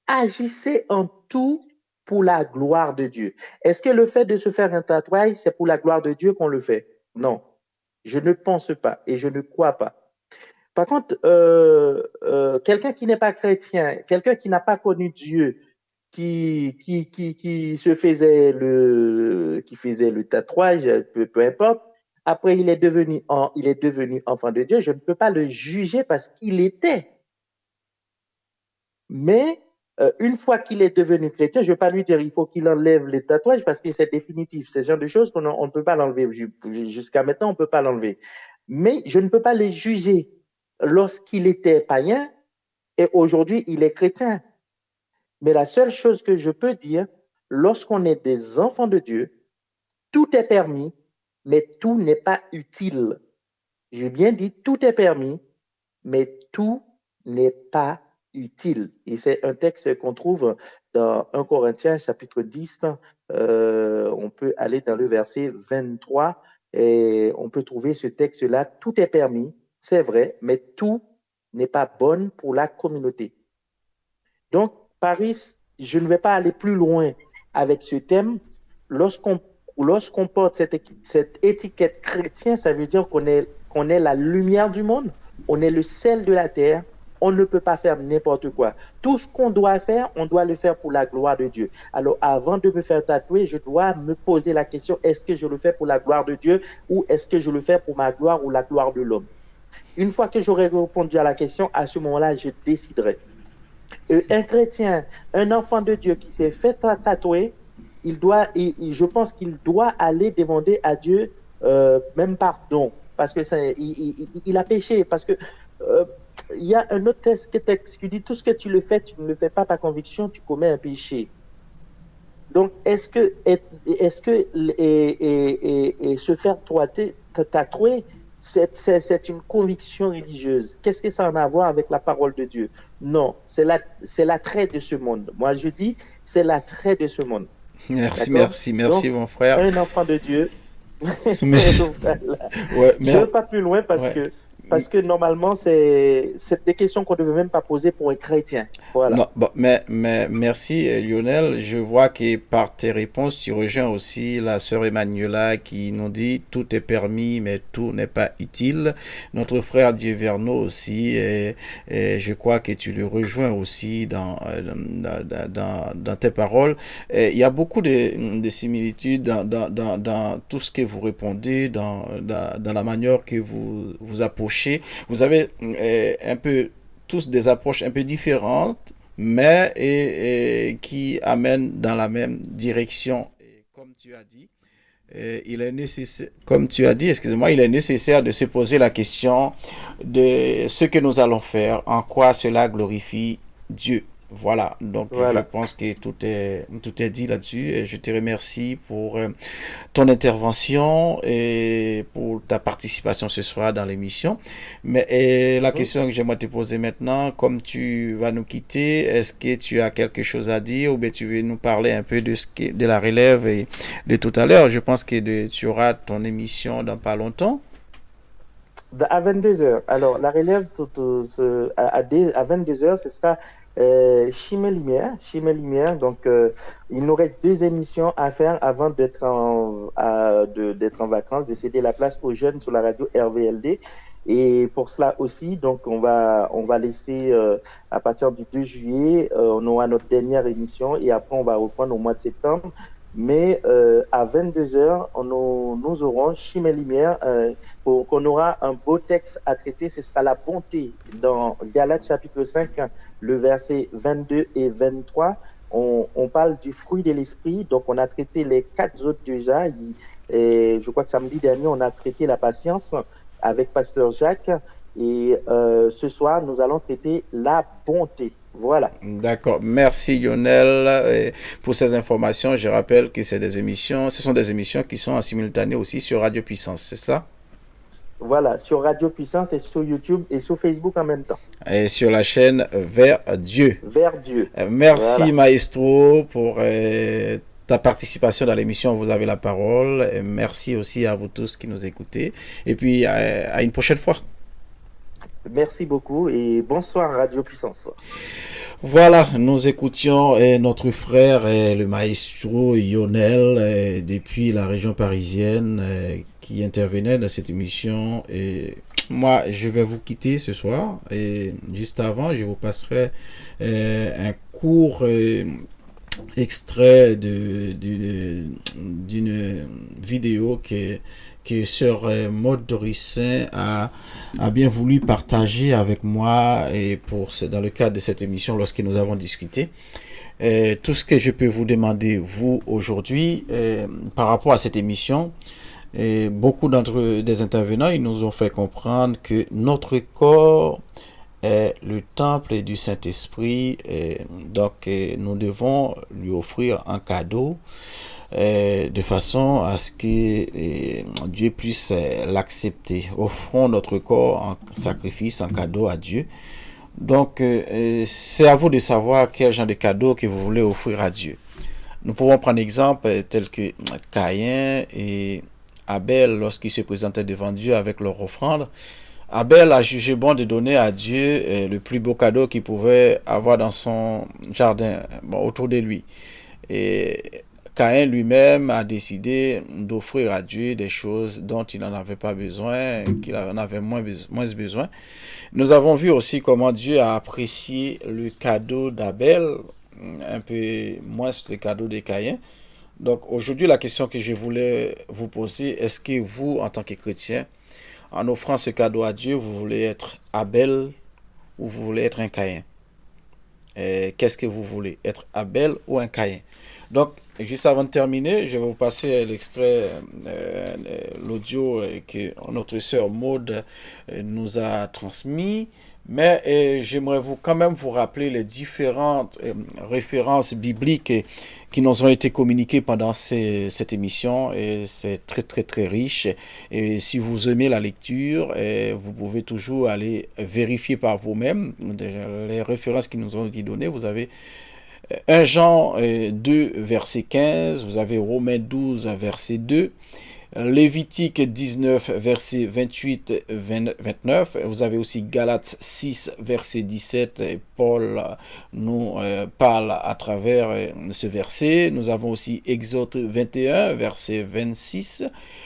agissez en tout pour la gloire de Dieu. Est-ce que le fait de se faire un tatouage, c'est pour la gloire de Dieu qu'on le fait? Non, je ne pense pas et je ne crois pas. Par contre, quelqu'un qui n'est pas chrétien, quelqu'un qui n'a pas connu Dieu, qui faisait le tatouage, peu importe, après il est devenu enfant de Dieu, je ne peux pas le juger parce qu'il était. Mais une fois qu'il est devenu chrétien, je ne vais pas lui dire il faut qu'il enlève les tatouages parce que c'est définitif. C'est ce genre de choses qu'on ne peut pas l'enlever. Jusqu'à maintenant, on ne peut pas l'enlever. Mais je ne peux pas les juger lorsqu'il était païen et aujourd'hui il est chrétien. Mais la seule chose que je peux dire, lorsqu'on est des enfants de Dieu, tout est permis, mais tout n'est pas utile. J'ai bien dit tout est permis, mais tout n'est pas utile. Et c'est un texte qu'on trouve dans 1 Corinthiens chapitre 10. On peut aller dans le verset 23 et on peut trouver ce texte-là. Tout est permis, c'est vrai, mais tout n'est pas bon pour la communauté. Donc, Paris, je ne vais pas aller plus loin avec ce thème. Lorsqu'on porte cette étiquette chrétien, ça veut dire qu'on est la lumière du monde, on est le sel de la terre, on ne peut pas faire n'importe quoi. Tout ce qu'on doit faire, on doit le faire pour la gloire de Dieu. Alors, avant de me faire tatouer, je dois me poser la question, est-ce que je le fais pour la gloire de Dieu ou est-ce que je le fais pour ma gloire ou la gloire de l'homme? Une fois que j'aurai répondu à la question, à ce moment-là, je déciderai. Un chrétien, un enfant de Dieu qui s'est fait tatouer, je pense qu'il doit aller demander à Dieu même pardon, parce que il a péché, parce que il y a un autre texte qui dit tout ce que tu le fais, tu ne le fais pas par conviction, tu commets un péché. Donc, est-ce que se faire tatouer, c'est une conviction religieuse? Qu'est-ce que ça en a à voir avec la parole de Dieu? Non, c'est l'attrait de ce monde. Moi, je dis, c'est l'attrait de ce monde. Merci, donc, mon frère. Un enfant de Dieu. Ouais, je ne vais pas plus loin parce que Parce que normalement, c'est des questions qu'on ne devait même pas poser pour un chrétien. Voilà. Non, bon, mais merci Lionel. Je vois que par tes réponses, tu rejoins aussi la sœur Emmanuela qui nous dit tout est permis, mais tout n'est pas utile. Notre frère Dieu Verneau aussi, et je crois que tu le rejoins aussi dans tes paroles. Et il y a beaucoup de similitudes dans tout ce que vous répondez, dans la manière que vous approchez. Vous avez un peu tous des approches un peu différentes, mais qui amènent dans la même direction. Et comme tu as dit, il est nécessaire, comme tu as dit, excusez-moi, il est nécessaire de se poser la question de ce que nous allons faire, en quoi cela glorifie Dieu. Voilà, donc je pense que tout est dit là-dessus et je te remercie pour ton intervention et pour ta participation ce soir dans l'émission. Mais la question que j'aimerais te poser maintenant, comme tu vas nous quitter, est-ce que tu as quelque chose à dire ou bien tu veux nous parler un peu de la relève et de tout à l'heure? Je pense que tu auras ton émission dans pas longtemps. À 22h. Alors, la relève à 22h, ce sera Chimée Lumière. Donc, il nous reste 2 émissions à faire avant d'être en vacances, de céder la place aux jeunes sur la radio RVLD. Et pour cela aussi, donc, on va laisser à partir du 2 juillet, on aura notre dernière émission et après, on va reprendre au mois de septembre. Mais à 22h, nous aurons Chimée Lumière, qu'on aura un beau texte à traiter. Ce sera la bonté dans Galates chapitre 5, le verset 22 et 23. On parle du fruit de l'esprit. Donc, on a traité les 4 autres déjà. Et je crois que samedi dernier, on a traité la patience avec Pasteur Jacques. Et ce soir, nous allons traiter la bonté. Voilà. D'accord. Merci Lionel pour ces informations. Je rappelle que ce sont des émissions qui sont en simultané aussi sur Radio Puissance, c'est ça? Voilà, sur Radio Puissance et sur YouTube et sur Facebook en même temps. Et sur la chaîne Vers Dieu. Vers Dieu. Merci voilà. Maestro pour ta participation dans l'émission. Vous avez la parole. Et merci aussi à vous tous qui nous écoutez. Et puis à une prochaine fois. Merci beaucoup et bonsoir Radio Puissance. Voilà, nous écoutions notre frère, le maestro Lionel, depuis la région parisienne, qui intervenait dans cette émission. Et moi, je vais vous quitter ce soir. Et juste avant, je vous passerai un court extrait d'une vidéo que Sœur Maud Dorissin a bien voulu partager avec moi et dans le cadre de cette émission lorsque nous avons discuté. Tout ce que je peux vous demander, vous, aujourd'hui, par rapport à cette émission, beaucoup des intervenants, ils nous ont fait comprendre que notre corps est le temple du Saint-Esprit, donc nous devons lui offrir un cadeau de façon à ce que Dieu puisse l'accepter. Offrons notre corps en sacrifice, en cadeau à Dieu. Donc, c'est à vous de savoir quel genre de cadeau que vous voulez offrir à Dieu. Nous pouvons prendre exemple tel que Caïn et Abel, lorsqu'ils se présentaient devant Dieu avec leur offrande. Abel a jugé bon de donner à Dieu le plus beau cadeau qu'il pouvait avoir dans son jardin, autour de lui. Et Caïn lui-même a décidé d'offrir à Dieu des choses dont il n'en avait pas besoin, qu'il en avait moins besoin. Nous avons vu aussi comment Dieu a apprécié le cadeau d'Abel, un peu moins le cadeau de Caïn. Donc aujourd'hui, la question que je voulais vous poser, est-ce que vous, en tant que chrétien, en offrant ce cadeau à Dieu, vous voulez être Abel ou vous voulez être un Caïn? Qu'est-ce que vous voulez? Être Abel ou un Caïn? Donc, juste avant de terminer, je vais vous passer l'extrait, l'audio que notre sœur Maud nous a transmis. Mais j'aimerais quand même vous rappeler les différentes références bibliques qui nous ont été communiquées pendant cette émission. Et c'est très, très, très riche. Et si vous aimez la lecture, vous pouvez toujours aller vérifier par vous-même les références qui nous ont été données. Vous avez 1 Jean 2, verset 15. Vous avez Romains 12, verset 2. Lévitique 19, versets 28 et 29. Vous avez aussi Galates 6, verset 17. Et Paul nous parle à travers ce verset. Nous avons aussi Exode 21, verset 26.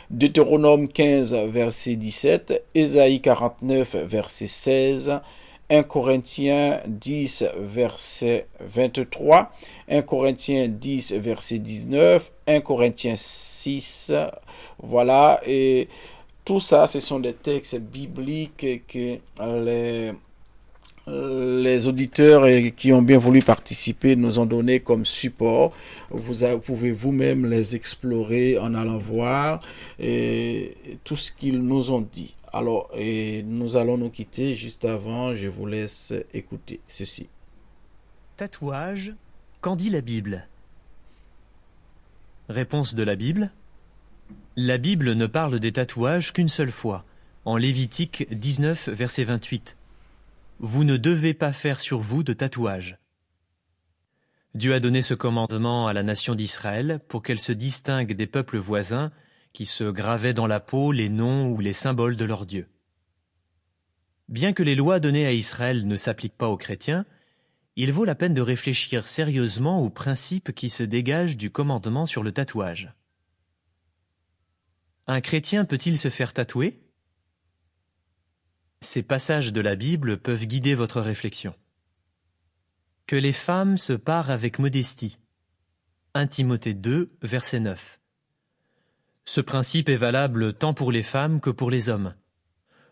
Deutéronome 15, verset 17. Ésaïe 49, verset 16. 1 Corinthiens 10, verset 23, 1 Corinthiens 10, verset 19, 1 Corinthiens 6, voilà, et tout ça, ce sont des textes bibliques que les auditeurs qui ont bien voulu participer nous ont donné comme support. Vous pouvez vous-même les explorer en allant voir tout ce qu'ils nous ont dit. Alors, nous allons nous quitter. Juste avant, je vous laisse écouter ceci. Tatouage, qu'en dit la Bible? Réponse de la Bible. La Bible ne parle des tatouages qu'une seule fois, en Lévitique 19, verset 28. Vous ne devez pas faire sur vous de tatouage. Dieu a donné ce commandement à la nation d'Israël pour qu'elle se distingue des peuples voisins qui se gravaient dans la peau les noms ou les symboles de leurs dieux. Bien que les lois données à Israël ne s'appliquent pas aux chrétiens, il vaut la peine de réfléchir sérieusement aux principes qui se dégagent du commandement sur le tatouage. Un chrétien peut-il se faire tatouer? Ces passages de la Bible peuvent guider votre réflexion. Que les femmes se parent avec modestie. 1 Timothée 2, verset 9. Ce principe est valable tant pour les femmes que pour les hommes.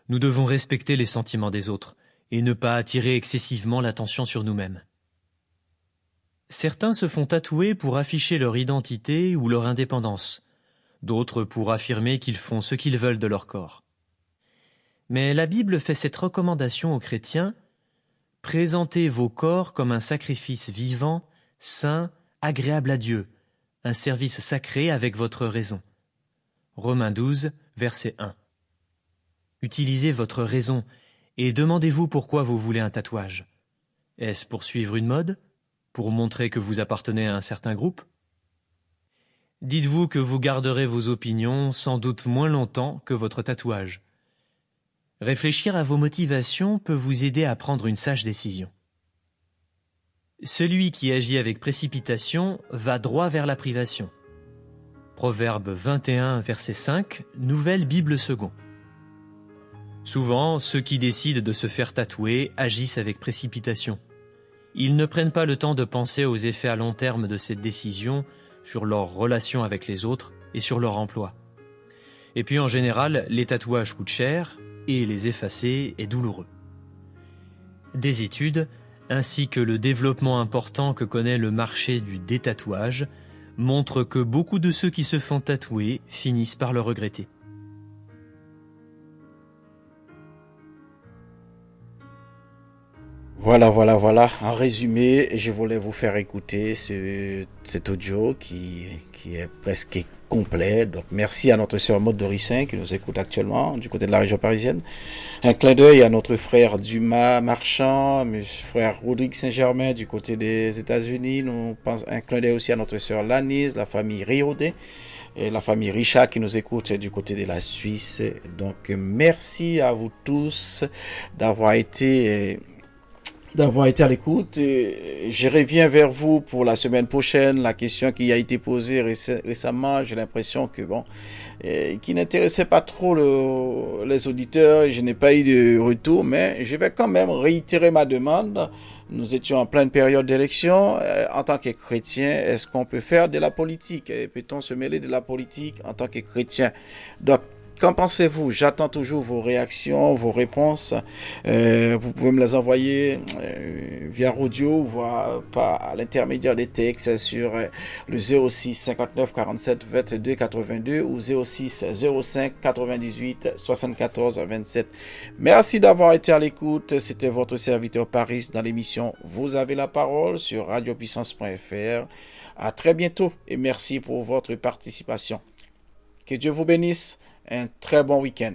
Nous devons respecter les sentiments des autres et ne pas attirer excessivement l'attention sur nous-mêmes. Certains se font tatouer pour afficher leur identité ou leur indépendance, d'autres pour affirmer qu'ils font ce qu'ils veulent de leur corps. Mais la Bible fait cette recommandation aux chrétiens: présentez vos corps comme un sacrifice vivant, saint, agréable à Dieu, un service sacré avec votre raison. Romains 12, verset 1. Utilisez votre raison et demandez-vous pourquoi vous voulez un tatouage. Est-ce pour suivre une mode? Pour montrer que vous appartenez à un certain groupe? Dites-vous que vous garderez vos opinions sans doute moins longtemps que votre tatouage. Réfléchir à vos motivations peut vous aider à prendre une sage décision. Celui qui agit avec précipitation va droit vers la privation. Proverbe 21, verset 5, Nouvelle Bible Second. Souvent, ceux qui décident de se faire tatouer agissent avec précipitation. Ils ne prennent pas le temps de penser aux effets à long terme de cette décision sur leurs relations avec les autres et sur leur emploi. Et puis en général, les tatouages coûtent cher et les effacer est douloureux. Des études, ainsi que le développement important que connaît le marché du détatouage, montrent que beaucoup de ceux qui se font tatouer finissent par le regretter. Voilà. En résumé, je voulais vous faire écouter cet audio qui est presque complet. Donc, merci à notre sœur Maud Dorissin qui nous écoute actuellement du côté de la région parisienne. Un clin d'œil à notre frère Dumas Marchand, mon frère Rodrigue Saint-Germain du côté des États-Unis. Un clin d'œil aussi à notre sœur Lanise, la famille Riaudet et la famille Richard qui nous écoute du côté de la Suisse. Donc, merci à vous tous d'avoir été à l'écoute. Je reviens vers vous pour la semaine prochaine. La question qui a été posée récemment, j'ai l'impression que qui n'intéressait pas trop les auditeurs. Je n'ai pas eu de retour, mais je vais quand même réitérer ma demande. Nous étions en pleine période d'élection. En tant que chrétien, est-ce qu'on peut faire de la politique? Peut-on se mêler de la politique en tant que chrétien? Donc, qu'en pensez-vous? J'attends toujours vos réactions, vos réponses. Vous pouvez me les envoyer via audio, voire par l'intermédiaire des textes sur le 06 59 47 22 82 ou 06 05 98 74 27. Merci d'avoir été à l'écoute. C'était votre serviteur Paris dans l'émission Vous avez la parole sur radiopuissance.fr. À très bientôt et merci pour votre participation. Que Dieu vous bénisse. Un très bon week-end.